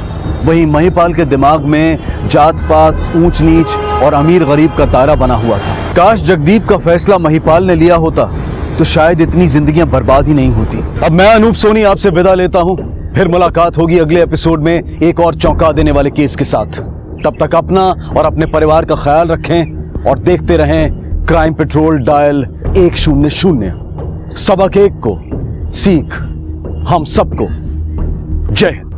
वहीं महिपाल के दिमाग में जात पात, ऊंच नीच और अमीर गरीब का तारा बना हुआ था। काश जगदीप का फैसला महिपाल ने लिया होता तो शायद इतनी जिंदगियां बर्बाद ही नहीं होती। अब मैं अनूप सोनी आपसे विदा लेता हूं। फिर मुलाकात होगी अगले एपिसोड में एक और चौंका देने वाले केस के साथ। तब तक अपना और अपने परिवार का ख्याल रखें और देखते रहें क्राइम पेट्रोल डायल 100। सबक एक को सीख हम सबको। जय हिंद।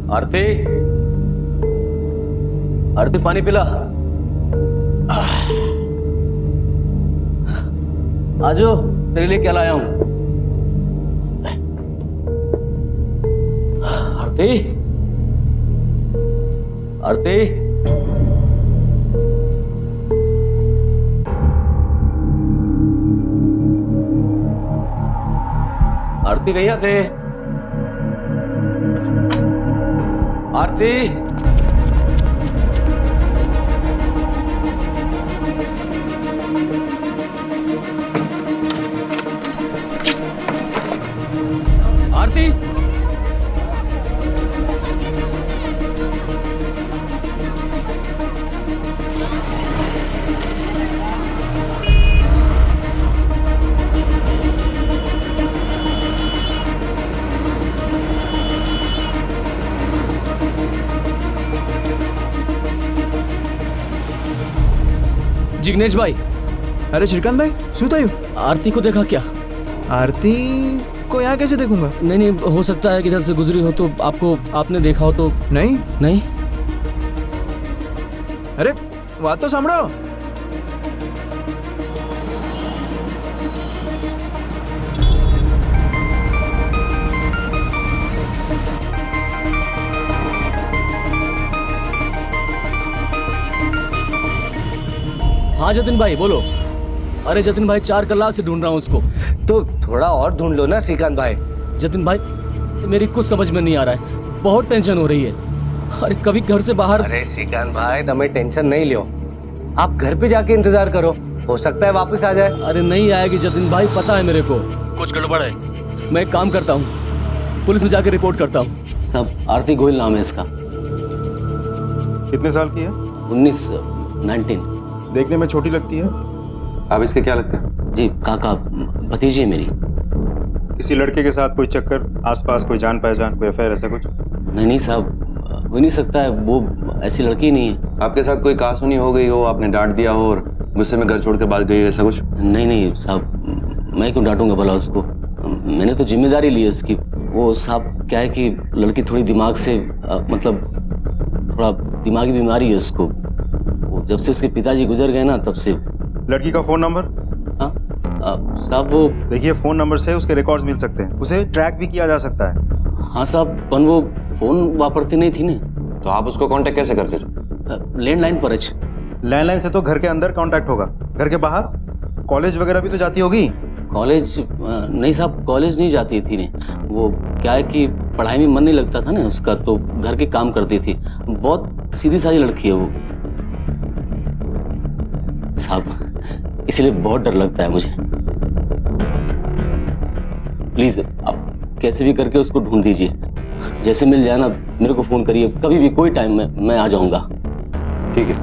आरती, आरती पानी पिला। आजो तेरे लिए क्या लाया हूं। आरती, आरती, आरती भैया थे। आरती, आरती, जिग्नेश भाई। अरे श्रीकांत भाई, सुता यू? आरती को देखा क्या? आरती को यहाँ कैसे देखूंगा? नहीं नहीं, हो सकता है कि इधर से गुजरी हो तो आपने देखा हो तो। नहीं नहीं। अरे बात तो सामड़ो। हाँ जतिन भाई बोलो। अरे जतिन भाई 4 कलाक से ढूंढ रहा हूँ उसको। तो थोड़ा और ढूंढ लो ना श्रीकांत भाई। जतिन भाई मेरी कुछ समझ में नहीं आ रहा है, बहुत टेंशन हो रही है। अरे कभी घर से बाहर। अरे श्रीकांत भाई तुम्हें टेंशन नहीं लो, आप घर पे जाके इंतजार करो, हो सकता है वापस आ जाए। अरे नहीं आएगी जतिन भाई, पता है मेरे को कुछ गड़बड़ है। मैं एक काम करता हूँ, पुलिस में जाके रिपोर्ट करता हूँ। साहब आरती गोयल नाम है इसका। कितने साल की है? 19 देखने में छोटी लगती है। आप इसके क्या लगते हैं? जी काका, भतीजी है मेरी। किसी लड़के के साथ कोई चक्कर, आसपास कोई जान पहचान, कोई अफेयर, ऐसा कुछ? नहीं साहब, हो नहीं सकता है, वो ऐसी लड़की नहीं है। आपके साथ कोई कहासुनी हो गई हो, आपने डांट दिया हो और गुस्से में घर छोड़कर भाग गई हो, ऐसा कुछ? नहीं साहब, मैं क्यों डांटूंगा भला उसको, मैंने तो जिम्मेदारी ली है उसकी। वो साहब क्या है कि लड़की थोड़ी दिमाग से मतलब थोड़ा दिमागी बीमारी है उसको। जब से उसके पिताजी गुजर गए ना तब से। लड़की का फोन नंबर? हाँ साहब, वो देखिए फोन नंबर से उसके रिकॉर्ड्स मिल सकते हैं, उसे ट्रैक भी किया जा सकता है। हाँ साहब, पर वो फोन वापरती नहीं थी ना। तो आप उसको कांटेक्ट कैसे करते थे? लैंडलाइन पर। लैंडलाइन से तो घर के अंदर कांटेक्ट होगा, घर के बाहर कॉलेज वगैरह भी तो जाती होगी। कॉलेज नहीं साहब, कॉलेज नहीं जाती थी ने। वो क्या है कि पढ़ाई में मन नहीं लगता था ना उसका, तो घर के काम करती थी। बहुत सीधी सादी लड़की है वो साहब, इसलिए बहुत डर लगता है मुझे। प्लीज आप कैसे भी करके उसको ढूंढ दीजिए, जैसे मिल जाए ना मेरे को फोन करिए, कभी भी कोई टाइम में मैं आ जाऊंगा। ठीक है,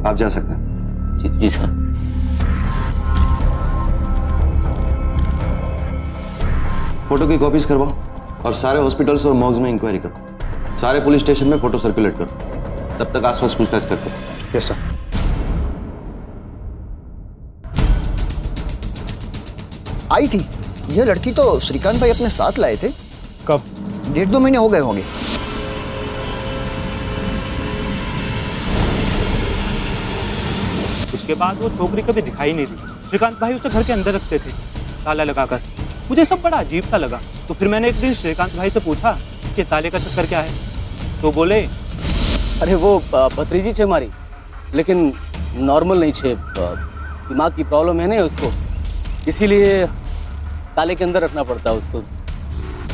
आप जा सकते हैं। जी सर। फोटो की कॉपीज करवाओ और सारे हॉस्पिटल्स और मॉर्ग्स में इंक्वायरी करो, सारे पुलिस स्टेशन में फोटो सर्कुलेट करो, तब तक आसपास पूछताछ करते हैं। Yes sir. आई थी यह लड़की तो श्रीकांत भाई अपने साथ लाए थे। कब? 1.5-2 महीने हो गए होंगे। उसके बाद वो छोकरी कभी दिखाई नहीं दी। श्रीकांत भाई उसे घर के अंदर रखते थे ताला लगाकर। मुझे सब बड़ा अजीब सा लगा, तो फिर मैंने एक दिन श्रीकांत भाई से पूछा कि ताले का चक्कर क्या है, तो बोले अरे वो भतीजी छे हमारी, लेकिन नॉर्मल नहीं छे, दिमाग की प्रॉब्लम है ना उसको, इसीलिए ताले के अंदर रखना पड़ता है उसको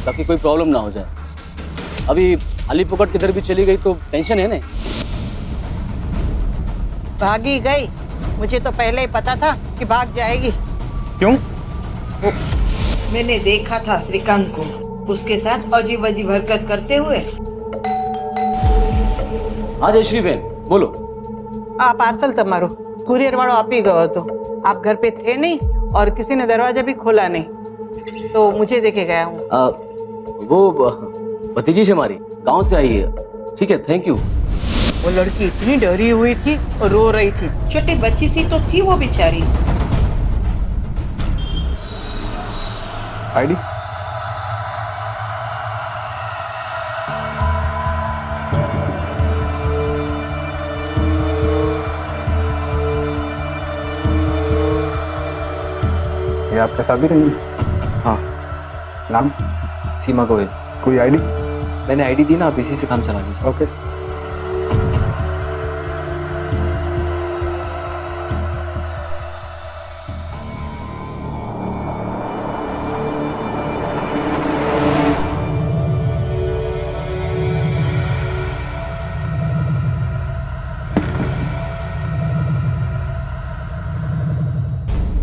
ताकि कोई प्रॉब्लम ना हो जाए। अभी अली पुकट किधर भी चली गई तो टेंशन है ना। भागी गई? मुझे तो पहले ही पता था कि भाग जाएगी। क्यों? मैंने देखा था श्रीकांत को उसके साथ अजीब अजीब हरकत करते हुए। हाँ जयश्री बहन बोलो। आ पार्सल तमारो कुरियर वालों आपी गयो तो आप घर पे थे नहीं और किसी ने दरवाजा भी खोला नहीं, तो मुझे देखे गया हूँ। वो भतीजी से हमारी गांव से आई है। ठीक है, थैंक यू। वो लड़की इतनी डरी हुई थी और रो रही थी, छोटी बच्ची सी तो थी वो बेचारी। आईडी? ये आपके साथ भी रही? हाँ। नाम? सीमा गोयल। कोई आईडी? मैंने आईडी दी ना, आप इसी से काम चला लीजिए। ओके।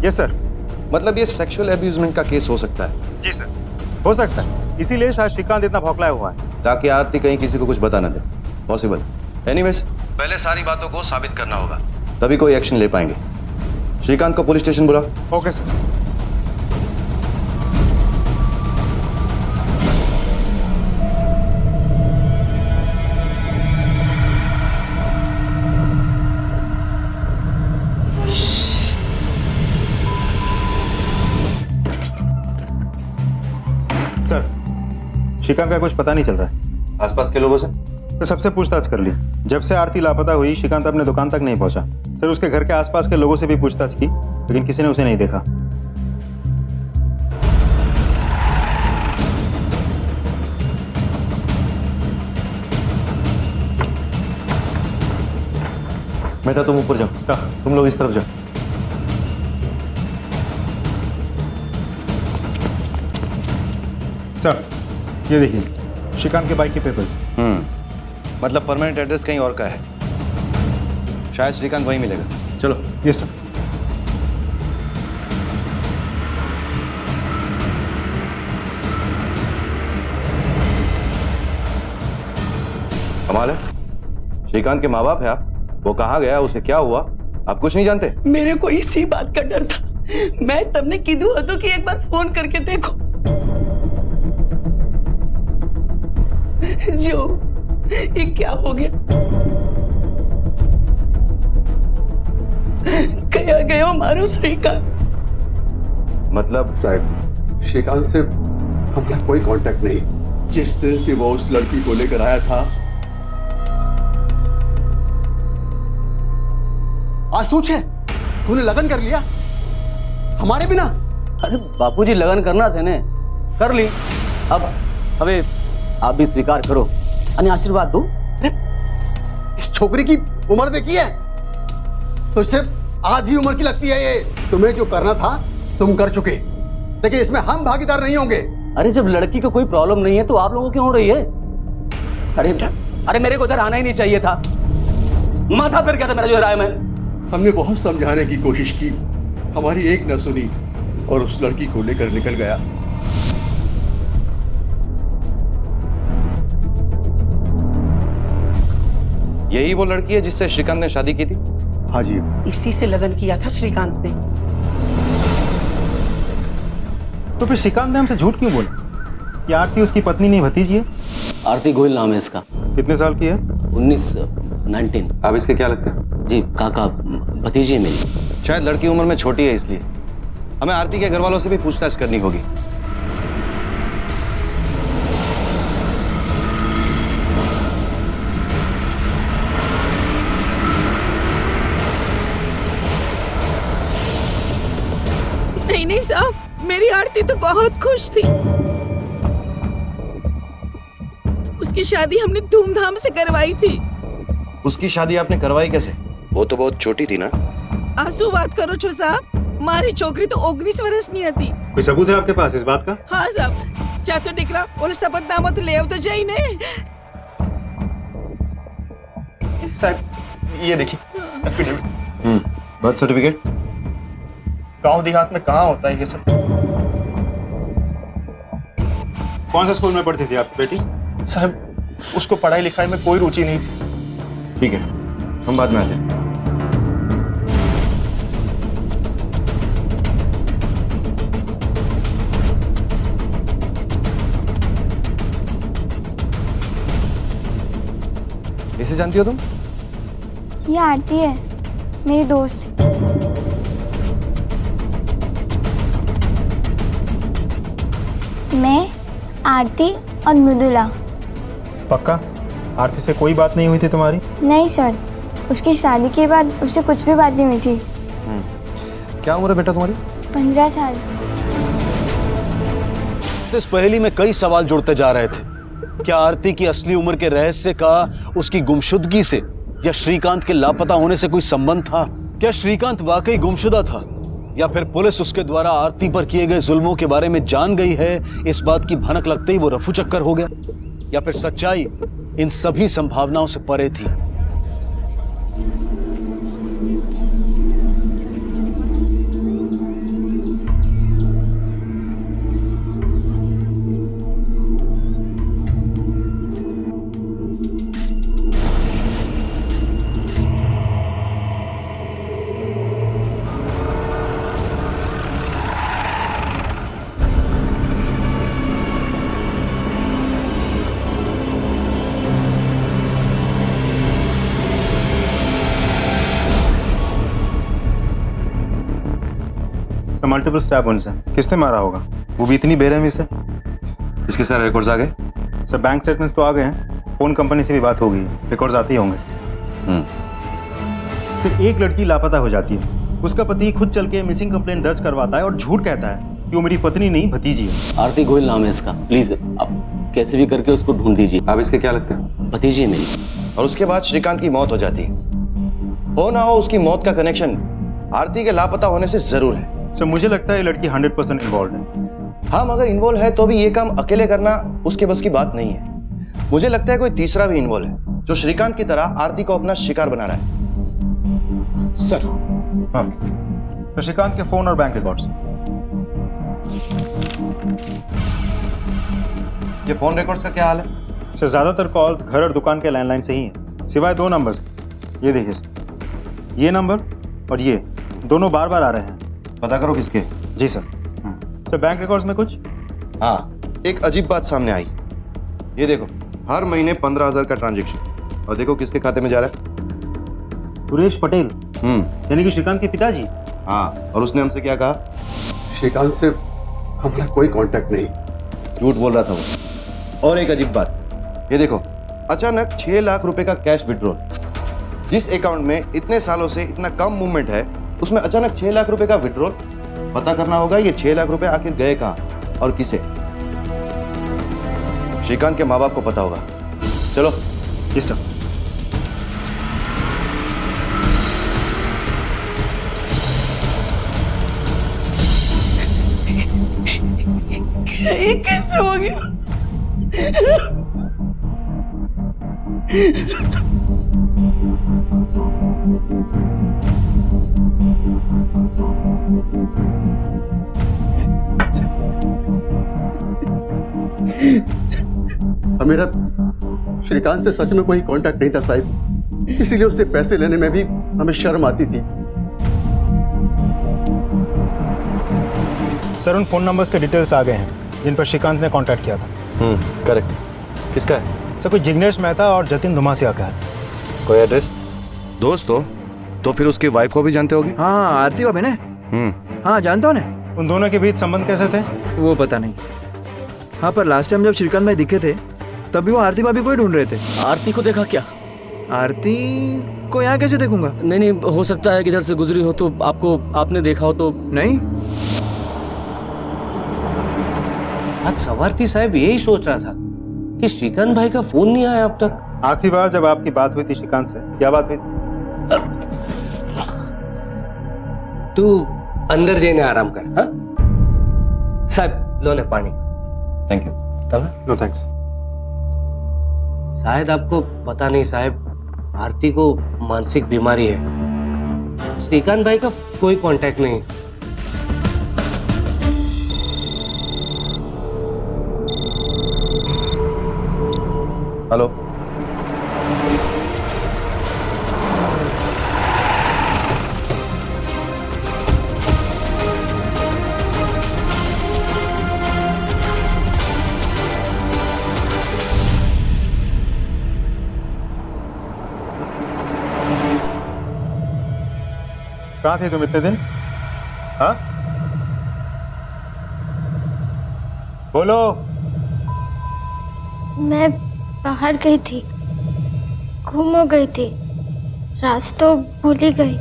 Yes sir. मतलब ये सेक्सुअल अब्यूजमेंट का केस हो सकता है? जी सर, हो सकता है। इसीलिए शायद श्रीकांत इतना भौंकलाया हुआ है, ताकि आरती कहीं किसी को कुछ बता ना दे। पॉसिबल। एनीवेज, पहले सारी बातों को साबित करना होगा, तभी कोई एक्शन ले पाएंगे। श्रीकांत को पुलिस स्टेशन बुला। Okay sir. सर, श्रीकांत का कुछ पता नहीं चल रहा है। आसपास के लोगों से तो सबसे पूछताछ कर ली। जब से आरती लापता हुई श्रीकांत अपने दुकान तक नहीं पहुंचा। सर, उसके घर के आसपास के लोगों से भी पूछताछ की, लेकिन किसी ने उसे नहीं देखा। मेहता, तुम ऊपर जाओ, तुम लोग इस तरफ जाओ। सर, ये देखिए श्रीकांत के बाइक के पेपर्स। मतलब परमानेंट एड्रेस कहीं और का है। शायद श्रीकांत वहीं मिलेगा। चलो। Yes sir. कमाल है, श्रीकांत के माँ बाप है आप। वो कहाँ गया, उसे क्या हुआ, आप कुछ नहीं जानते? मेरे को इसी बात का डर था। मैं तमने कीधु हतो कि एक बार फोन करके देखो। जो ये क्या हो गया, कया गयो मारो श्रीकांत। मतलब साहब, श्रीकांत से हमारा कोई कांटेक्ट नहीं। जिस दिन से वो उस लड़की को लेकर आया था, आज सोच है तूने लगन कर लिया हमारे बिना। अरे बापूजी, लगन करना थे ने, कर ली। अब हमें आप भी स्वीकार करो और आशीर्वाद दो। इस छोकरी की उम्र देखी है तो सिर्फ आधी उम्र की लगती है ये। तुम्हें जो करना था तुम कर चुके, लेकिन इसमें हम भागीदार नहीं होंगे। अरे जब लड़की को कोई प्रॉब्लम नहीं है तो आप लोगों क्यों हो रही है? अरे मेरे को इधर आना ही नहीं चाहिए था। माथा फिर गया था मेरा जो राय में। हमने बहुत समझाने की कोशिश की, हमारी एक न सुनी और उस लड़की को लेकर निकल गया। यही वो लड़की है जिससे श्रीकांत ने शादी की थी? हाँ जी। इसी से लगन किया था श्रीकांत ने। तो फिर श्रीकांत ने हमसे झूठ क्यों बोला कि आरती उसकी पत्नी नहीं भतीजी है? आरती गोयल नाम है इसका। कितने साल की है? 19। आप इसके क्या लगते हैं? जी काका, भतीजी है मेरी। शायद लड़की उम्र में छोटी है, इसलिए हमें आरती के घर वालों से भी पूछताछ करनी होगी। नहीं साहब, मेरी आरती तो बहुत खुश थी। उसकी शादी हमने धूमधाम से करवाई थी। उसकी शादी आपने करवाई कैसे? वो तो बहुत छोटी थी ना। आंसू बात करो छो साहब, मारी छोकरी तो 19 वर्ष नहीं आती। कोई सबूत है आपके पास इस बात का? हाँ साहब, जा तो निकला और शपथनामा तो ले आओ तो जाई ने। साहब ये देखिए एफिडेविट। Birth certificate. गांव देहात में कहाँ होता है ये सब? कौन से स्कूल में पढ़ती थी आपकी बेटी? साहब उसको पढ़ाई लिखाई में कोई रुचि नहीं थी। ठीक है, हम बाद में आते हैं। इसे जानती हो तुम? ये आरती है, मेरी दोस्त। मैं, आरती और मृदुला। पक्का? आरती से कोई बात नहीं हुई थी तुम्हारी? नहीं सर, उसकी शादी के बाद उससे कुछ भी बात नहीं हुई थी। क्या उम्र है बेटा तुम्हारी? 15 साल। इस पहेली में कई सवाल जुड़ते जा रहे थे। क्या आरती की असली उम्र के रहस्य का उसकी गुमशुदगी से या श्रीकांत के लापता होने से कोई संबंध था? क्या श्रीकांत वाकई गुमशुदा था या फिर पुलिस उसके द्वारा आरती पर किए गए जुल्मों के बारे में जान गई है? इस बात की भनक लगते ही वो रफू चक्कर हो गया, या फिर सच्चाई इन सभी संभावनाओं से परे थी? मल्टीपल स्टैब वुंड्स हैं। किसने मारा होगा, वो भी इतनी बेरहमी से? इसके सारे रिकॉर्ड्स आ गए? सर बैंक स्टेटमेंट्स तो आ गए हैं, फोन कंपनी से भी बात हो गई है, रिकॉर्ड्स आते ही होंगे। सिर्फ एक लड़की लापता हो जाती है, उसका पति खुद चल के मिसिंग कंप्लेंट दर्ज करवाता है और झूठ कहता है कि वो मेरी पत्नी नहीं भतीजी है। आरती गोयल नाम है इसका, प्लीज आप कैसे भी करके उसको ढूंढ दीजिए। आप इसके क्या लगते हैं? भतीजी है मेरी। और उसके बाद श्रीकांत की मौत हो जाती है, हो ना हो उसकी मौत का कनेक्शन आरती के लापता होने से जरूर है। सर मुझे लगता है ये लड़की 100% इन्वॉल्व है। हाँ, मगर इन्वॉल्व है तो भी ये काम अकेले करना उसके बस की बात नहीं है। मुझे लगता है कोई तीसरा भी इन्वॉल्व है जो श्रीकांत की तरह आरती को अपना शिकार बना रहा है। सर हाँ, तो श्रीकांत के फोन और बैंक रिकॉर्ड्स। ये फोन रिकॉर्ड्स का क्या हाल है? सर ज्यादातर कॉल्स घर और दुकान के लैंडलाइन से ही हैं, सिवाय 2 नंबर्स। ये देखिए सर, ये नंबर और ये दोनों बार बार आ रहे हैं। पता करो किसके। जी सर। सर बैंक रिकॉर्ड्स में कुछ? हाँ, एक अजीब बात सामने आई। ये देखो, हर महीने 15,000 का ट्रांजैक्शन, और देखो किसके खाते में जा रहा है। सुरेश पटेल, यानी कि श्रीकांत के पिताजी। हाँ, और उसने हमसे क्या कहा? श्रीकांत से हमारा कोई कांटेक्ट नहीं। झूठ बोल रहा था वो। और एक अजीब बात, ये देखो, अचानक 6 लाख रुपए का कैश विड्रॉल। जिस अकाउंट में इतने सालों से इतना कम मूवमेंट है, उसमें अचानक 6 लाख रुपए का विड्रॉल। पता करना होगा ये 6 लाख रुपए आखिर गए कहां और किसे। श्रीकांत के माँ बाप को पता होगा। चलो। Yes sir. ये कैसे हो गया? मेरा श्रीकांत से सच में कोई कांटेक्ट नहीं था साहब, इसीलिए उससे पैसे लेने में भी हमें शर्म आती थी। सर उन फोन नंबर्स के डिटेल्स आ गए हैं जिन पर श्रीकांत ने कांटेक्ट किया था। करेक्ट। किसका है? सर कोई जिग्नेश मेहता और जतिन धुमासिया का है। कोई एड्रेस? दोस्त हो तो फिर उसकी वाइफ को भी जानते होगे? हाँ आरती भाभी ने। हाँ जानता हूँ ना। उन दोनों के बीच संबंध कैसे थे वो पता नहीं। हाँ पर लास्ट टाइम जब श्रीकांत भाई दिखे थे तभी वो आरती भाभी को ही ढूंढ रहे थे। आरती को देखा क्या? आरती को यहाँ कैसे देखूंगा? नहीं, हो सकता है कि इधर से गुजरी हो तो आपने देखा हो तो। नहीं। आज सवारती साहब यही सोच रहा था कि श्रीकांत भाई का फोन नहीं आया अब तक। आखिरी बार जब आपकी बात हुई थी श्रीकांत से, क्या बात हुई थी? तू अंदर जाने आराम कर। हाँ साहब, लो ने पानी। Thank you. No thanks. शायद आपको पता नहीं साहब, आरती को मानसिक बीमारी है। श्रीकांत भाई का कोई कांटेक्ट नहीं। हेलो। कहाँ थे तुम इतने दिन? हाँ बोलो। मैं बाहर गई थी, गुम हो गई थी, रास्ता भूल ही गई।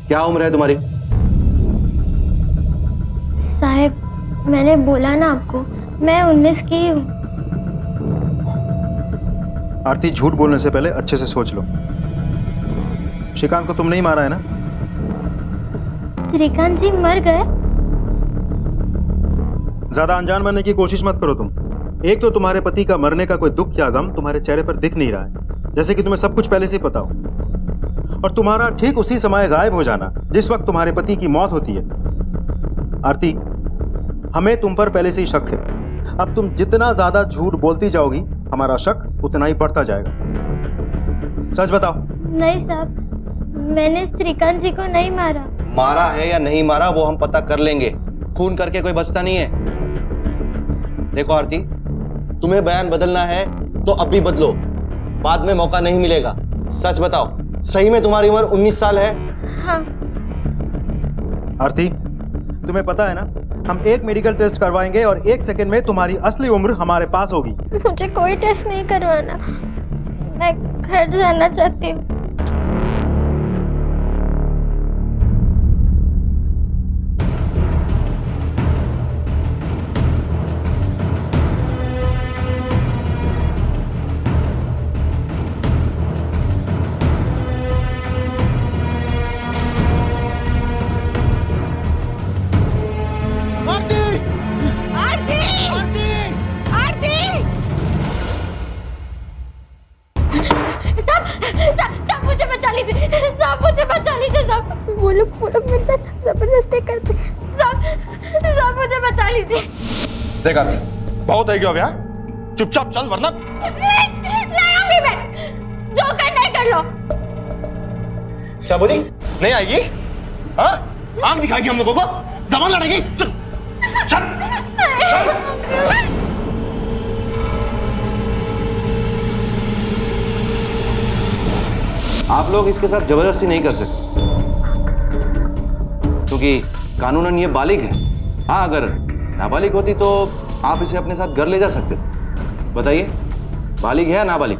क्या उम्र है तुम्हारी? साहब मैंने बोला ना आपको, मैं 19 की हूँ। आरती झूठ बोलने से पहले अच्छे से सोच लो। श्रीकांत को तुम नहीं मारा है ना? श्रीकांत जी मर गए? ज्यादा अनजान बनने की कोशिश मत करो तुम। एक तो तुम्हारे पति का मरने का कोई दुख या गम तुम्हारे चेहरे पर दिख नहीं रहा है, जैसे कि तुम्हें सब कुछ पहले से ही पता हो। और तुम्हारा ठीक उसी समय गायब हो जाना जिस वक्त तुम्हारे पति की मौत होती है। आरती, हमें तुम पर पहले से ही शक है। अब तुम जितना ज्यादा झूठ बोलती जाओगी, हमारा शक उतना ही बढ़ता जाएगा। सच बताओ। नहीं साहब, मैंने श्रीकांत जी को नहीं मारा। मारा है या नहीं मारा वो हम पता कर लेंगे। खून करके कोई बचता नहीं है। देखो आरती, तुम्हें बयान बदलना है तो अब भी बदलो, बाद में मौका नहीं मिलेगा। सच बताओ, सही में तुम्हारी उम्र 19 साल है? हाँ। आरती, तुम्हें पता है ना, हम एक मेडिकल टेस्ट करवाएंगे और 1 सेकंड में तुम्हारी असली उम्र हमारे पास होगी। मुझे कोई टेस्ट नहीं करवाना, मैं घर जाना चाहती हूँ। वो लोग मेरे साथ जबरदस्ती करते। साहब मुझे बचा लीजिए। देख आरती, बहुत है क्या यहाँ? चुपचाप चल वरना नहीं आऊंगी मैं, जो करना है कर लो। क्या बोली? नहीं आएगी? हाँ? आंख दिखाएगी हम लोगों को? जबान लड़ेगी? चल चल चल। आप लोग इसके साथ जबरदस्ती नहीं कर सकते, क्योंकि कानूनन ये बालिग है। हाँ, अगर नाबालिग होती तो आप इसे अपने साथ घर ले जा सकते थे। बताइए, बालिग है या नाबालिग?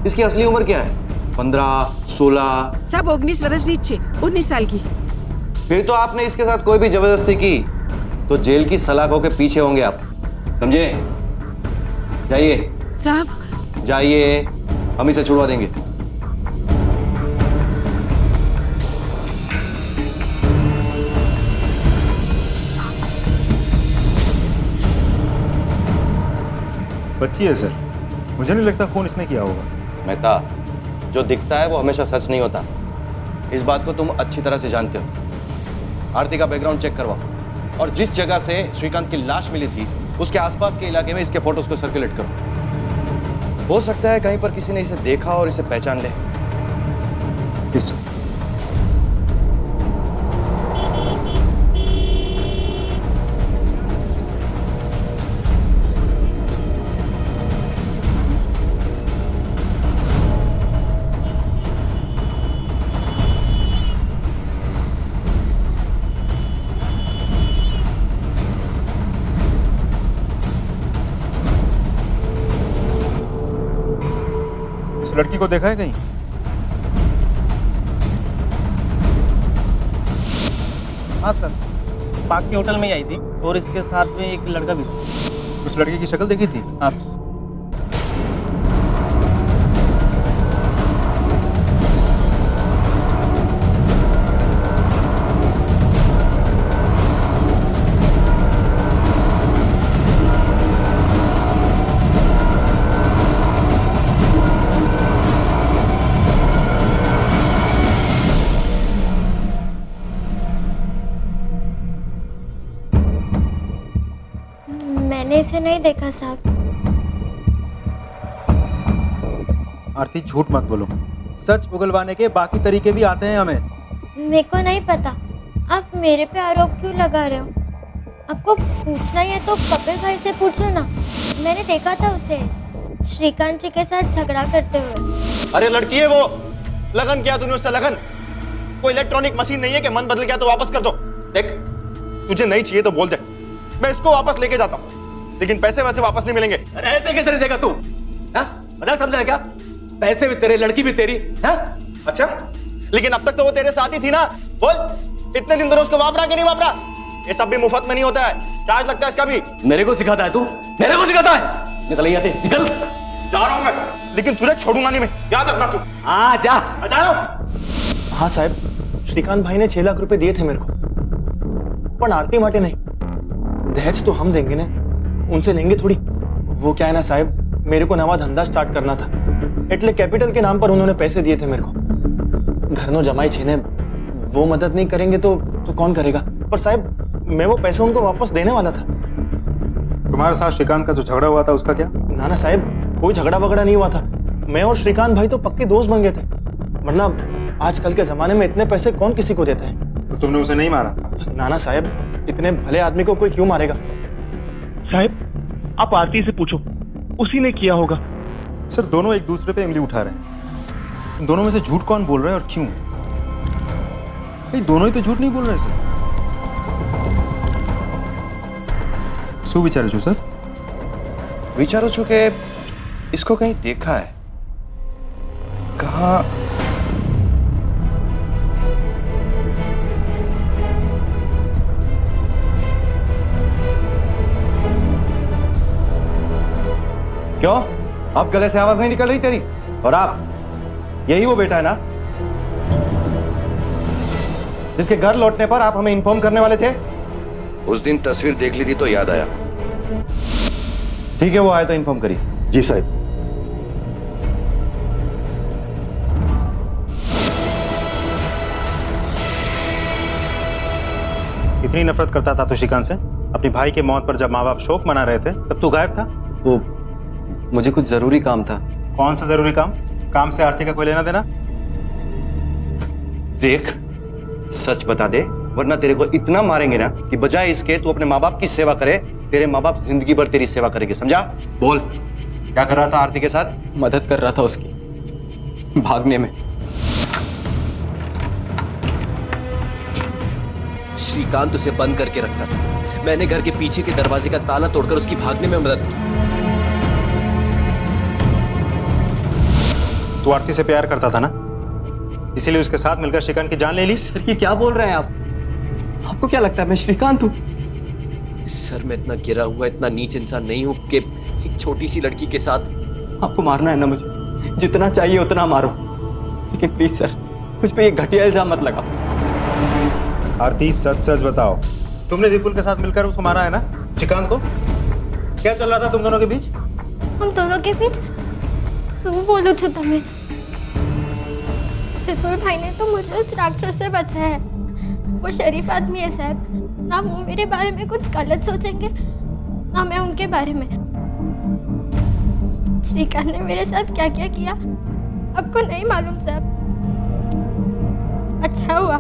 इसकी असली उम्र क्या है? 15, 16? सब 19 वर्ष नीचे, 19 साल की। फिर तो आपने इसके साथ कोई भी जबरदस्ती की तो जेल की सलाखों के पीछे होंगे आप, समझे? जाइए साहब, जाइए, हम इसे छुड़वा देंगे। बच्ची है सर, मुझे नहीं लगता फोन इसने किया होगा। मेहता, जो दिखता है वो हमेशा सच नहीं होता। इस बात को तुम अच्छी तरह से जानते हो। आरती का बैकग्राउंड चेक करवाओ और जिस जगह से श्रीकांत की लाश मिली थी उसके आसपास के इलाके में इसके फोटोज को सर्कुलेट करो। हो सकता है कहीं पर किसी ने इसे देखा और इसे पहचान ले। किस? लड़की को देखा है कहीं? हाँ सर, पास के होटल में ही आई थी और इसके साथ में एक लड़का भी था। उस लड़के की शक्ल देखी थी? हाँ सर। मैंने इसे नहीं देखा साहब। आरती, झूठ मत बोलो। सच उगलवाने के बाकी तरीके भी आते हैं हमें। मेरे को नहीं पता, आप मेरे पे आरोप क्यों लगा रहे हो? आपको पूछना ही है तो कपिल भाई से पूछो ना। मैंने देखा था उसे श्रीकांत जी के साथ झगड़ा करते हुए। अरे लड़की है वो, लगन किया तूने उससे? लगन कोई इलेक्ट्रॉनिक मशीन नहीं है कि मन बदल गया तो वापस कर दो। देख, तुझे नहीं चाहिए तो बोल दे, मैं इसको वापस लेके जाता हूँ, लेकिन पैसे वैसे वापस नहीं मिलेंगे। अरे ऐसे कैसे नहीं देगा तू? मजाक समझा क्या? पैसे भी तेरे, लड़की भी तेरी। अच्छा, लेकिन अब तक तो वो तेरे साथ ही थी ना। बोल, इतने दिन तो उसको वापरा कि नहीं वापरा? ये सब भी मुफ्त में नहीं होता है, चार्ज लगता है इसका भी। मेरे को सिखाता है तू? मेरे को सिखाता है? निकल यहाँ से, निकल। जा रहा हूं मैं, लेकिन तुझे छोड़ूंगा नहीं मैं, याद रखना तू। हाँ जा, जा रहा हूं। हाँ साहब, श्रीकांत भाई ने 6 लाख रुपए दिए थे मेरे को, पर आरती माटे नहीं। दहेज तो हम देंगे ना, उनसे लेंगे थोड़ी। वो क्या है ना साहब, मेरे को नवा धंधा स्टार्ट करना था, એટલે कैपिटल के नाम पर उन्होंने पैसे दिए थे मेरे को। घर नो जमाई छे ने, वो मदद नहीं करेंगे तो कौन करेगा? पर साहब, मैं वो पैसे उनको वापस देने वाला था। तुम्हारे साथ श्रीकांत का जो झगड़ा हुआ था उसका क्या? ना साहब, कोई झगड़ा वगड़ा नहीं हुआ था। मैं और श्रीकांत भाई तो पक्के दोस्त बन गए थे, वरना आजकल के जमाने में इतने पैसे कौन किसी को देता है? तो तुमने उसे नहीं मारा? ना साहब, इतने भले आदमी को कोई क्यों मारेगा? साहब, आप आरती से पूछो, उसी ने किया होगा। सर, दोनों एक दूसरे पे उंगली उठा रहे हैं। इन दोनों में से झूठ कौन बोल रहा है और क्यों? भाई दोनों ही तो झूठ नहीं बोल रहे सर। શું વિચારો છો સર? विचारू છું કે इसको कहीं देखा है, कहाँ? क्यों? अब गले से आवाज नहीं निकल रही तेरी? और आप यही वो बेटा है ना जिसके घर लौटने पर आप हमें इन्फॉर्म करने वाले थे? उस दिन तस्वीर देख ली थी तो याद आया। ठीक है, वो आए तो इन्फॉर्म करिए। जी साहब। इतनी नफरत करता था तो श्रीकांत से? अपनी भाई के मौत पर जब माँ बाप शोक मना रहे थे तब तू गायब था। वो मुझे कुछ जरूरी काम था। कौन सा जरूरी काम? काम से आरती का कोई लेना देना? देख, सच बता दे वरना तेरे को इतना मारेंगे ना कि बजाय इसके तू अपने माँ बाप की सेवा करे, तेरे माँ बाप जिंदगी भर तेरी सेवा करेंगे, समझा? बोल, क्या कर रहा था आरती के साथ? मदद कर रहा था उसकी भागने में। श्रीकांत उसे बंद करके रखता था। मैंने घर के पीछे के दरवाजे का ताला तोड़कर उसकी भागने में मदद की। तू आरती से प्यार करता था ना, इसीलिए उसके साथ मिलकर श्रीकांत की जान ले ली? सर ये क्या बोल रहे हैं आप? आपको क्या लगता है मैं श्रीकांत हूँ? सर मैं इतना गिरा हुआ, इतना नीच इंसान नहीं हूँ कि एक छोटी सी लड़की के साथ। आपको मारना है ना मुझे, जितना चाहिए उतना मारो, लेकिन प्लीज सर मुझ पे ये घटिया इल्जाम मत लगाओ। आरती सच सच बताओ, तुमने विपुल के साथ मिलकर उसको मारा है ना, श्रीकांत को? क्या चल रहा था तुम दोनों के बीच? हम दोनों के बीच શું બોલું છું તમે? विपुल भाई ने तो मुझे उस राक्षस से बचाया है। वो शरीफ आदमी है साहब, ना वो मेरे बारे में कुछ गलत सोचेंगे ना मैं उनके बारे में। श्रीकांत ने मेरे साथ क्या क्या किया आपको नहीं मालूम साहब। अच्छा हुआ,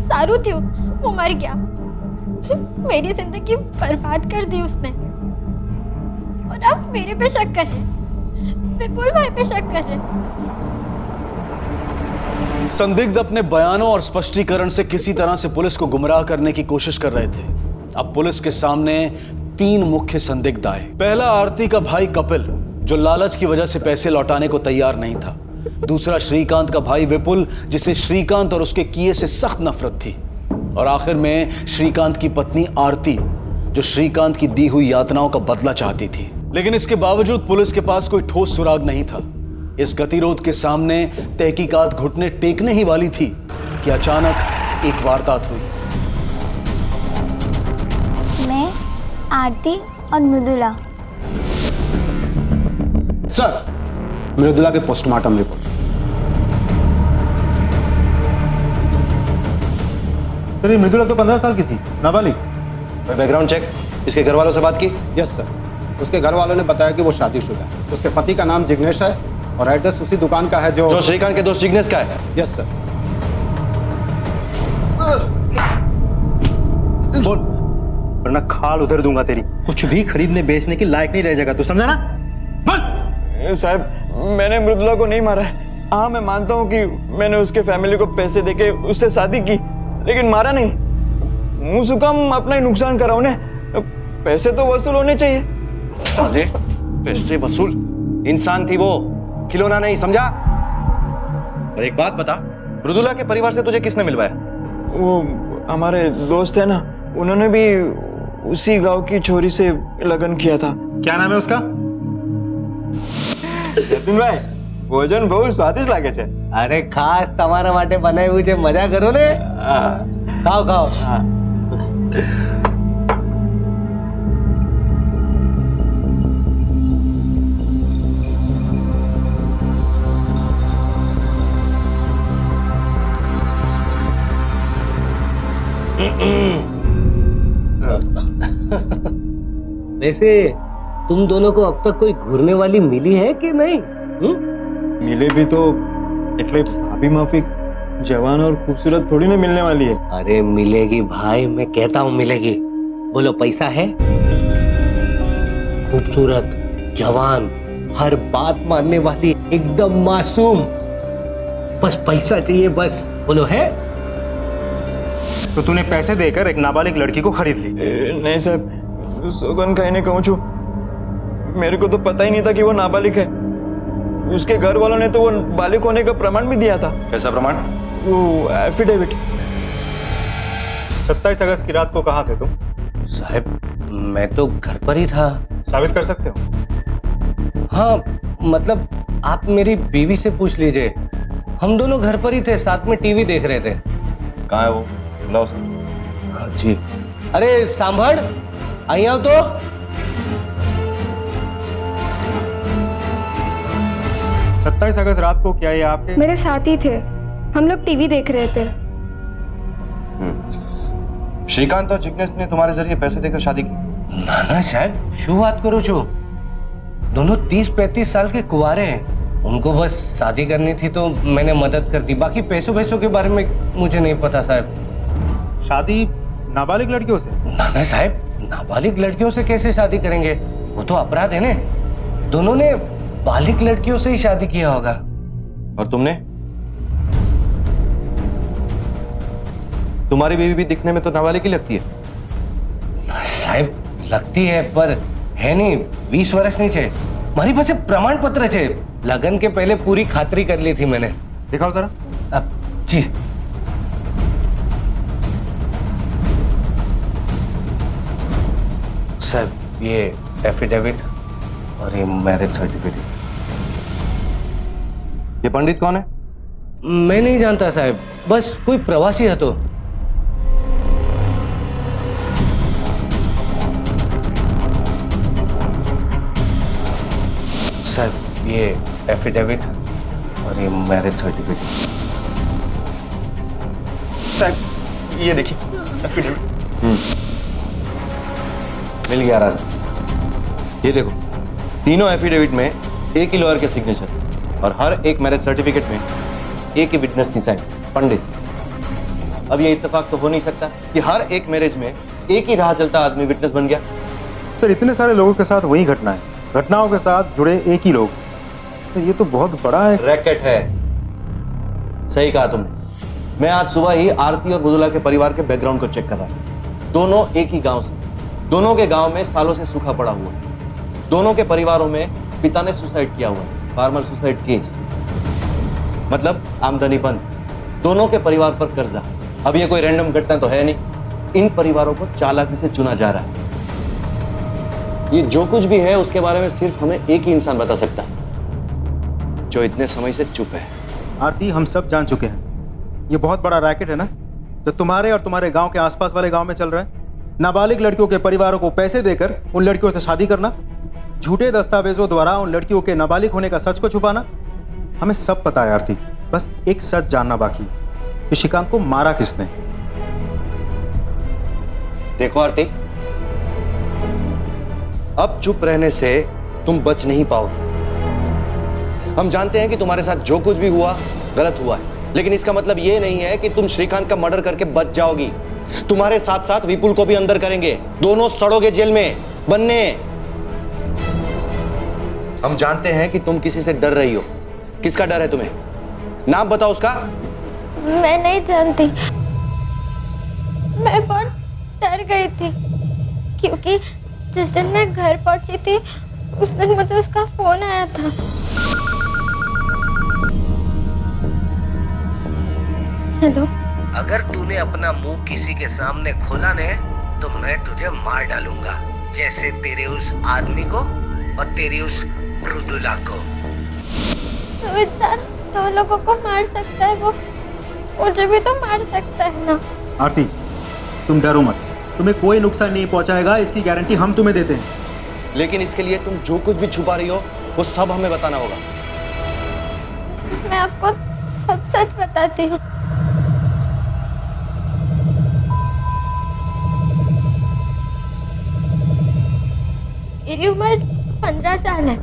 सारू थी वो मर गया। मेरी जिंदगी बर्बाद कर दी उसने, और आप मेरे पे शक कर रहे, विपुल भाई पे शक कर रहे। संदिग्ध अपने बयानों और स्पष्टीकरण से किसी तरह से पुलिस को गुमराह करने की कोशिश कर रहे थे। अब पुलिस के सामने 3 मुख्य संदिग्ध आए। पहला आरती का भाई कपिल, जो लालच की वजह से पैसे लौटाने को तैयार नहीं था। दूसरा श्रीकांत का भाई विपुल, जिसे श्रीकांत और उसके किए से सख्त नफरत थी। और आखिर में श्रीकांत की पत्नी आरती, जो श्रीकांत की दी हुई यातनाओं का बदला चाहती थी। लेकिन इसके बावजूद पुलिस के पास कोई ठोस सुराग नहीं था। इस गतिरोध के सामने तहकीकात घुटने टेकने ही वाली थी कि अचानक एक वारदात हुई। मैं, आरती और मृदुला। सर, मृदुला के पोस्टमार्टम रिपोर्ट। सर ये मृदुला तो 15 साल की थी, नाबालिग। बैकग्राउंड चेक, इसके घर वालों से बात की? यस सर, उसके घर वालों ने बताया कि वो शादीशुदा है। उसके पति का नाम जिग्नेश है और एड्रेस उसी दुकान का है जो श्रीकांत के दोस्त जिग्नेश का है। Yes sir. बोल वरना खाल उधर दूंगा तेरी। कुछ भी खरीदने बेचने की लायक नहीं रह जाएगा, तू समझा ना? बोल। साहब मैंने मृदुला को नहीं मारा है। हाँ मैं मानता हूँ कि मैंने उसके फैमिली को पैसे देके उससे शादी की, लेकिन मारा नहीं। मुंह सुकम अपना ही नुकसान करा उन्हें। पैसे तो वसूल होने चाहिए। साले पैसे वसूल? इंसान थी वो, खिलौना नहीं, समझा? और एक बात बता, मृदुला के परिवार से तुझे किसने मिलवाया? वो हमारे दोस्त है ना, उन्होंने भी उसी गांव की छोरी से लगन किया था। क्या नाम है उसका? जतिन भाई भोजन बहुत स्वादिष्ट लागे छे। अरे खास તમારા માટે બનાવ્યું છે, મજા કરો ને। ખાઓ ખાઓ। वैसे तुम दोनों को अब तक कोई घूरने वाली मिली है कि नहीं? मिले भी तो એટલે भाभी माफिक जवान और खूबसूरत थोड़ी ना मिलने वाली है। अरे मिलेगी भाई, मैं कहता हूँ मिलेगी। बोलो पैसा है? खूबसूरत, जवान, हर बात मानने वाली, एकदम मासूम, बस पैसा चाहिए बस। बोलो है? तो तूने पैसे देकर एक नाबालिग लड़की को खरीद ली? नहीं साहब, सोगन खाई ने कहूँ छू, मेरे को तो पता ही नहीं था कि वो नाबालिग है। उसके घर वालों ने तो वो बालिग होने का प्रमाण भी दिया था। कैसा प्रमाण? वो एफिडेविट। 27 अगस्त की रात को कहाँ थे तुम? साहब मैं तो घर पर ही था। साबित कर सकते हो? हाँ मतलब आप मेरी बीवी से पूछ लीजिए, हम दोनों घर पर ही थे, साथ में टीवी देख रहे थे। कहाँ है वो? बुलाओ उसे। हाँ जी। अरे सांभर आई आओ तो। 27 अगस्त रात को क्या ये आपके? मेरे साथ ही थे, हम लोग टीवी देख रहे थे। श्रीकांत और जिग्नेश ने तुम्हारे जरिए पैसे देकर शादी की? ना ना साहब, शू बात करो छो, दोनों 30-35 साल के कुंवारे हैं। उनको बस शादी करनी थी तो मैंने मदद कर दी, बाकी पैसों के बारे में मुझे नहीं पता साहब। शादी नाबालिग लड़कियों से? ना ना साहब, नाबालिग लड़कियों से कैसे शादी करेंगे, वो तो अपराध है ना। दोनों ने बालिग लड़कियों से ही शादी किया होगा। और तुमने? तुम्हारी बीवी भी दिखने में तो नाबालिग ही लगती है। साहब लगती है पर है नहीं, 20 वर्ष नीचे। मारी पास प्रमाण पत्र है, लगन के पहले पूरी खातरी कर ली थी मैंने। दिखाओ जरा। अब जी साहब, ये एफिडेविट और ये मैरिज सर्टिफिकेट। ये पंडित कौन है? मैं नहीं जानता साहब, बस कोई प्रवासी है तो। साहब ये एफिडेविट और ये मैरिज सर्टिफिकेट। साहब ये देखिए एफिडेविट। मिल गया रास्ता। ये देखो, तीनों एफिडेविट में एक ही लॉयर के सिग्नेचर और हर एक मैरिज सर्टिफिकेट में एक ही विटनेस की साइन, पंडित। अब ये इत्तेफाक तो हो नहीं सकता कि हर एक मैरिज में एक ही राह चलता आदमी विटनेस बन गया। सर इतने सारे लोगों के साथ वही घटना है, घटनाओं के साथ जुड़े एक ही लोग, तो ये तो बहुत बड़ा है। रैकेट है। सही कहा तुमने। मैं आज सुबह ही आरती और मृदुला के परिवार के बैकग्राउंड को चेक कर रहा हूं। दोनों एक ही गांव से, दोनों के गांव में सालों से सूखा पड़ा हुआ, दोनों के परिवारों में पिता ने सुसाइड किया हुआ, फार्मर सुसाइड केस, मतलब आमदनी बंद, दोनों के परिवार पर कर्जा। अब ये कोई रैंडम घटना तो है नहीं, इन परिवारों को चालाकी से चुना जा रहा है। ये जो कुछ भी है उसके बारे में सिर्फ हमें एक ही इंसान बता सकता है, जो इतने समय से चुप है। आरती, हम सब जान चुके हैं ये बहुत बड़ा रैकेट है ना, जो तुम्हारे और तुम्हारे गांव के आसपास वाले गांव में चल रहा है। नाबालिग लड़कियों के परिवारों को पैसे देकर उन लड़कियों से शादी करना, झूठे दस्तावेजों द्वारा उन लड़कियों के नाबालिग होने का सच को छुपाना, हमें सब पता है आरती। बस एक सच जानना बाकी है कि श्रीकांत को मारा किसने। देखो आरती, अब चुप रहने से तुम बच नहीं पाओगे। हम जानते हैं कि तुम्हारे साथ जो कुछ भी हुआ गलत हुआ है, लेकिन इसका मतलब यह नहीं है कि तुम श्रीकांत का मर्डर करके बच जाओगी। तुम्हारे साथ साथ विपुल को भी अंदर करेंगे, दोनों सड़ोगे जेल में बनने। हम जानते हैं कि तुम किसी से डर रही हो। किसका डर है तुम्हें? नाम बताओ उसका। मैं नहीं जानती, मैं बहुत डर गई थी क्योंकि जिस दिन मैं घर पहुंची थी उस दिन मुझे उसका फोन आया था। हेलो। अगर तूने अपना मुंह किसी के सामने खोला ने तो मैं तुझे मार डालूंगा, जैसे तेरे उस आदमी को और तेरी उस मृदुला को। तो इंसान दो लोगों को मार सकता है, वो मुझे भी तो मार सकता है ना। आरती, तुम डरो मत, तुम्हें कोई नुकसान नहीं पहुंचाएगा, इसकी गारंटी हम तुम्हें देते हैं। लेकिन इसके लिए तुम जो कुछ भी छुपा रही हो वो सब हमें बताना होगा। मैं आपको सब सच बताती हूँ। मेरी उम्र 15 साल है।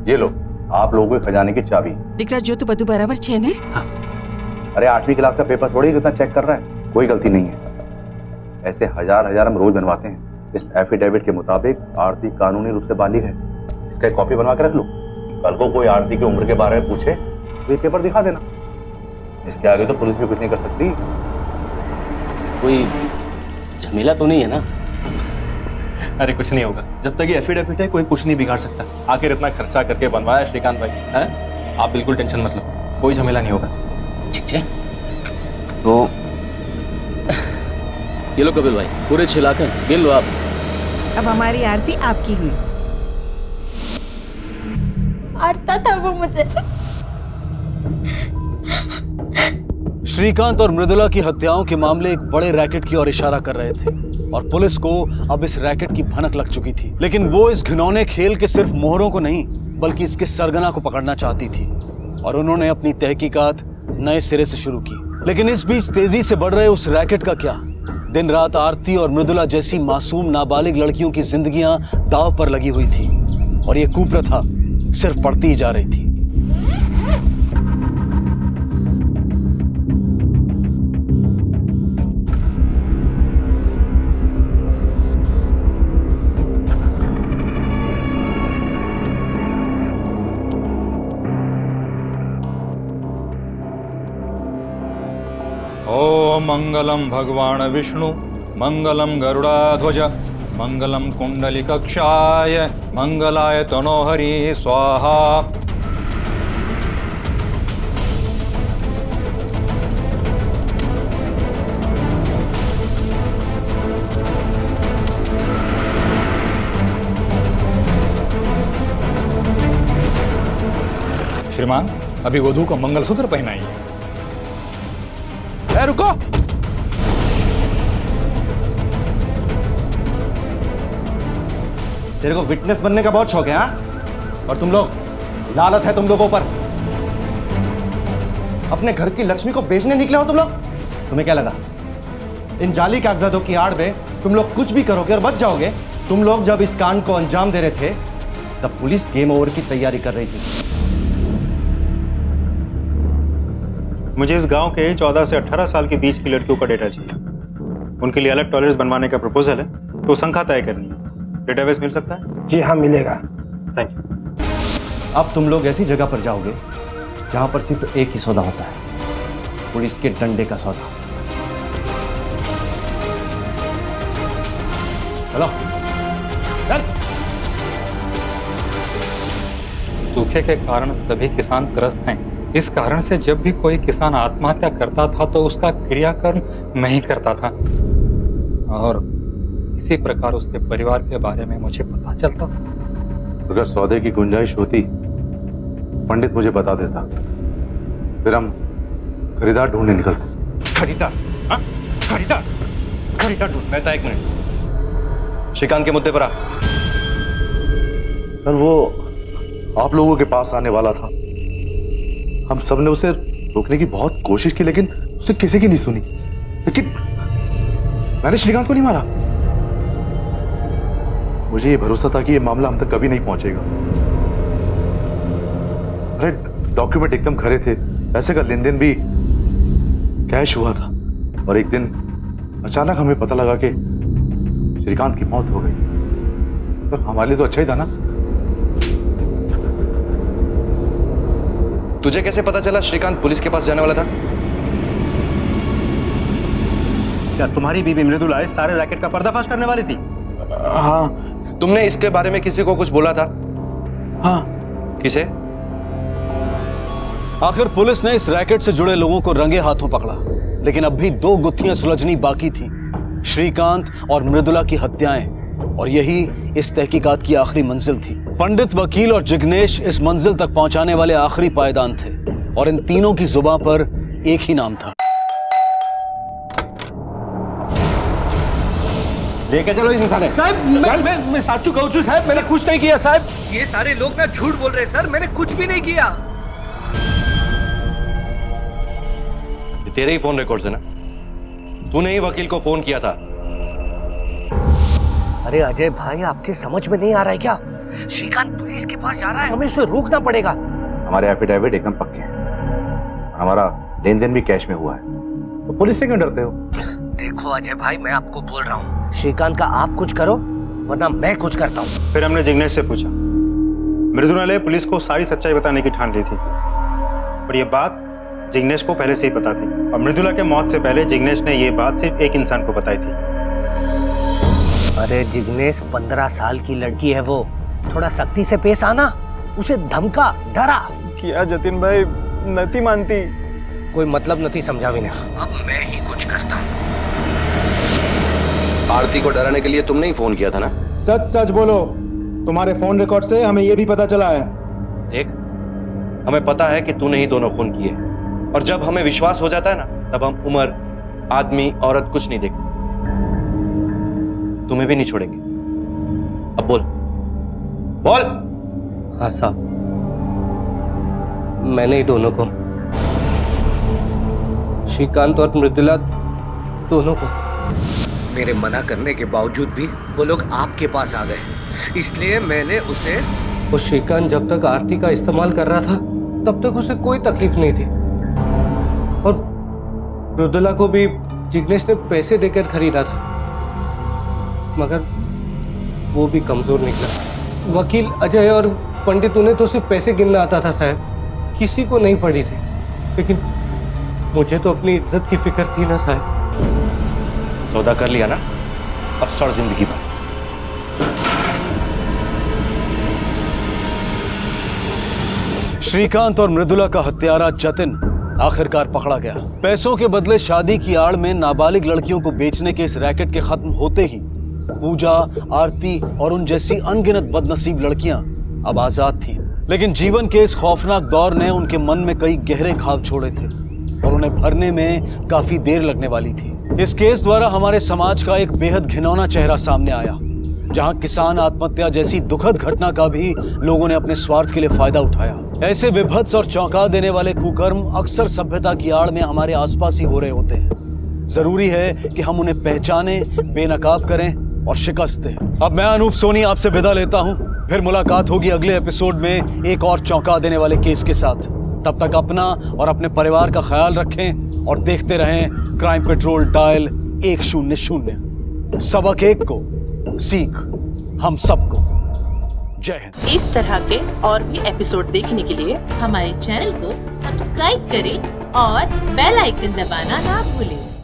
ये लो, आप लोगों के खजाने की चाबी। દીકરા જો તું બધું બરાબર છે ને? अरे 8वीं क्लास का पेपर थोड़ी कितना चेक कर रहा है, कोई गलती नहीं है। ऐसे हजार हम रोज बनवाते हैं। इस एफिडेविट के मुताबिक आरती कानूनी रूप से बालिग है। इसका एक कॉपी बनवा के रख लो। कल को कोई आरती की उम्र के बारे में पूछे तो ये पेपर दिखा देना। इसके आगे तो पुलिस भी कुछ नहीं कर सकती। कोई झमेला तो नहीं है ना? अरे कुछ नहीं होगा, जब तक ये एफिडेविट है कोई कुछ नहीं बिगाड़ सकता। आखिर इतना खर्चा करके बनवाया श्रीकांत भाई है, आप बिल्कुल टेंशन मत लो, कोई झमेला नहीं होगा। ठीक है, तो ये लो कपिल भाई, पूरे 6 लाख हैं, गिन लो आप। अब हमारी आरती आपकी हुई। मारता था वो मुझे। श्रीकांत और मृदुला की हत्याओं के मामले एक बड़े रैकेट की ओर इशारा कर रहे थे और पुलिस को अब इस रैकेट की भनक लग चुकी थी। लेकिन वो इस घिनौने खेल के सिर्फ मोहरों को नहीं बल्कि इसके सरगना को पकड़ना चाहती थी और उन्होंने अपनी तहकीकात नए सिरे से शुरू की। लेकिन इस बीच तेजी से बढ़ रहे उस रैकेट का क्या? दिन रात आरती और मृदुला जैसी मासूम नाबालिग लड़कियों की जिंदगियां दांव पर लगी हुई थी और ये कुप्रथा सिर्फ बढ़ती ही जा रही थी। ओम मंगलम भगवान विष्णु, मंगलम गरुड़ाध्वज, मंगलम कुंडलिकक्षाय, मंगलाय तनोहरि स्वाहा। श्रीमान, अभी वधू को मंगलसूत्र पहनाइए। रुको, तेरे को विटनेस बनने का बहुत शौक है हाँ? और तुम लोग, लालच है तुम लोगों पर। अपने घर की लक्ष्मी को बेचने निकले हो तुम लोग। तुम्हें क्या लगा इन जाली कागजातों की आड़ में तुम लोग कुछ भी करोगे और बच जाओगे? तुम लोग जब इस कांड को अंजाम दे रहे थे तब पुलिस गेम ओवर की तैयारी कर रही थी। मुझे इस गांव के 14 से 18 साल के बीच की लड़कियों का डेटा चाहिए। उनके लिए अलग टॉयलेट्स बनवाने का प्रपोजल है, तो संख्या तय करनी है। डेटाबेस मिल सकता है? जी हाँ, मिलेगा। Thank you. अब तुम लोग ऐसी जगह पर जाओगे जहां पर सिर्फ एक ही सौदा होता है, पुलिस के डंडे का सौदा। चलो चल। सूखे के कारण सभी किसान त्रस्त हैं। इस कारण से जब भी कोई किसान आत्महत्या करता था तो उसका क्रियाकर्म मैं ही करता था और इसी प्रकार उसके परिवार के बारे में मुझे पता चलता था। अगर सौदे की गुंजाइश होती पंडित मुझे बता देता, फिर हम खरीदार ढूंढने निकलते। खरीदार? हाँ? खरीदार? खरीदार ढूंढ। मैं था, एक मिनट। श्रीकांत के मुद्दे पर आ। सर, वो आप लोगों के पास आने वाला था। हम सब ने उसे रोकने की बहुत कोशिश की लेकिन उसे किसी की नहीं सुनी। लेकिन मैंने श्रीकांत को नहीं मारा। मुझे ये भरोसा था कि ये मामला हम तक कभी नहीं पहुंचेगा। अरे डॉक्यूमेंट एकदम खरे थे, पैसे का लेन देन भी कैश हुआ था और एक दिन अचानक हमें पता लगा कि श्रीकांत की मौत हो गई। तो हमारे लिए तो अच्छा ही था ना। तुझे कैसे पता चला श्रीकांत पुलिस के पास जाने वाला था? क्या तुम्हारी बीबी मृदुला इस सारे रैकेट का पर्दाफाश करने वाली थी? हाँ। तुमने इसके बारे में किसी को कुछ बोला था? हाँ। किसे? आखिर पुलिस ने इस रैकेट से जुड़े लोगों को रंगे हाथों पकड़ा, लेकिन अब भी 2 गुत्थियां सुलझनी बाकी थी, श्रीकांत और मृदुला की हत्याएं। और यही इस तहकीकात की आखिरी मंजिल थी। पंडित, वकील और जिग्नेश इस मंजिल तक पहुंचाने वाले आखिरी पायदान थे और इन तीनों की जुबान पर एक ही नाम था। लेके चलो इस थाने। साहब, मैं साचू कहूँ छू साहब, मैंने कुछ नहीं किया साहब। ये सारे लोग ना झूठ बोल रहे हैं सर, मैंने कुछ भी नहीं किया। ये तेरे ही फोन रिकॉर्ड्स है ना? तूने ही वकील को फोन किया था। अरे अजय भाई, आपके समझ में नहीं आ रहा है क्या? श्रीकांत पुलिस के पास जा रहा है, हमें उसे रोकना पड़ेगा। हमारे एफिडेविट एकदम पक्के हैं, हमारा लेन देन भी कैश में हुआ है, तो पुलिस से क्यों डरते हो? देखो अजय भाई, मैं आपको बोल रहा हूँ, श्रीकांत का आप कुछ करो वरना मैं कुछ करता हूँ। फिर हमने जिग्नेश से पूछा, मृदुला ने पुलिस को सारी सच्चाई बताने की ठान ली थी और ये बात जिग्नेश को पहले से ही पता थी और मृदुला के मौत से पहले जिग्नेश ने ये बात सिर्फ एक इंसान को बताई थी। अरे जिग्नेश 15 साल की लड़की है वो, थोड़ा सख्ती से पेश आना, उसे धमका डरा। क्या जतिन भाई नहीं मानती? कोई मतलब नहीं समझा भी नहीं। अब मैं ही कुछ करता हूँ। आरती को डराने के लिए तुमने ही फोन किया था ना? सच सच बोलो, तुम्हारे फोन रिकॉर्ड से हमें यह भी पता चला है। देख, हमें पता है कि तूने ही दोनों खून किए और जब हमें विश्वास हो जाता है ना, तब हम उम्र, आदमी, औरत कुछ नहीं देखते। तुम्हें भी नहीं छोड़ेंगे। अब बोल बोल। हाँ साहब, मैंने ही दोनों को, श्रीकांत और मृदुला दोनों को। मेरे मना करने के बावजूद भी वो लोग आपके पास आ गए, इसलिए मैंने उसे। वो श्रीकांत जब तक आरती का इस्तेमाल कर रहा था तब तक उसे कोई तकलीफ नहीं थी और मृदुला को भी जिग्नेश ने पैसे देकर खरीदा था, मगर वो भी कमजोर निकला। वकील अजय और पंडित उन्हें तो सिर्फ पैसे गिनना आता था साहब, किसी को नहीं पड़ी थी। लेकिन मुझे तो अपनी इज्जत की फिक्र थी ना साहब। सौदा कर लिया ना, अब सड़ जिंदगी भर। श्रीकांत और मृदुला का हत्यारा जतिन आखिरकार पकड़ा गया। पैसों के बदले शादी की आड़ में नाबालिग लड़कियों को बेचने के इस रैकेट के खत्म होते ही पूजा, आरती और उन जैसी अनगिनत बदनसीब लड़कियां अब आजाद थीं। लेकिन जीवन के इस खौफनाक दौर ने उनके मन में कई गहरे घाव छोड़े थे और उन्हें भरने में काफी देर लगने वाली थी। इस केस द्वारा हमारे समाज का एक बेहद घिनौना चेहरा सामने आया, जहां किसान आत्महत्या जैसी दुखद घटना का भी लोगों ने अपने स्वार्थ के लिए फायदा उठाया। ऐसे विभत्स और चौंका देने वाले कुकर्म अक्सर सभ्यता की आड़ में हमारे आसपास ही हो रहे होते हैं। जरूरी है कि हम उन्हें पहचाने, बेनकाब करें और शिकस्त दें। अब मैं अनूप सोनी आपसे विदा लेता हूं, फिर मुलाकात होगी अगले एपिसोड में एक और चौंका देने वाले केस के साथ। तब तक अपना और अपने परिवार का ख्याल रखें और देखते रहें क्राइम पेट्रोल डायल 100। सबक एक को, सीख हम सबको। जय हिंद। इस तरह के और भी एपिसोड देखने के लिए हमारे चैनल को सब्सक्राइब करें और बेल आइकन दबाना ना भूलें।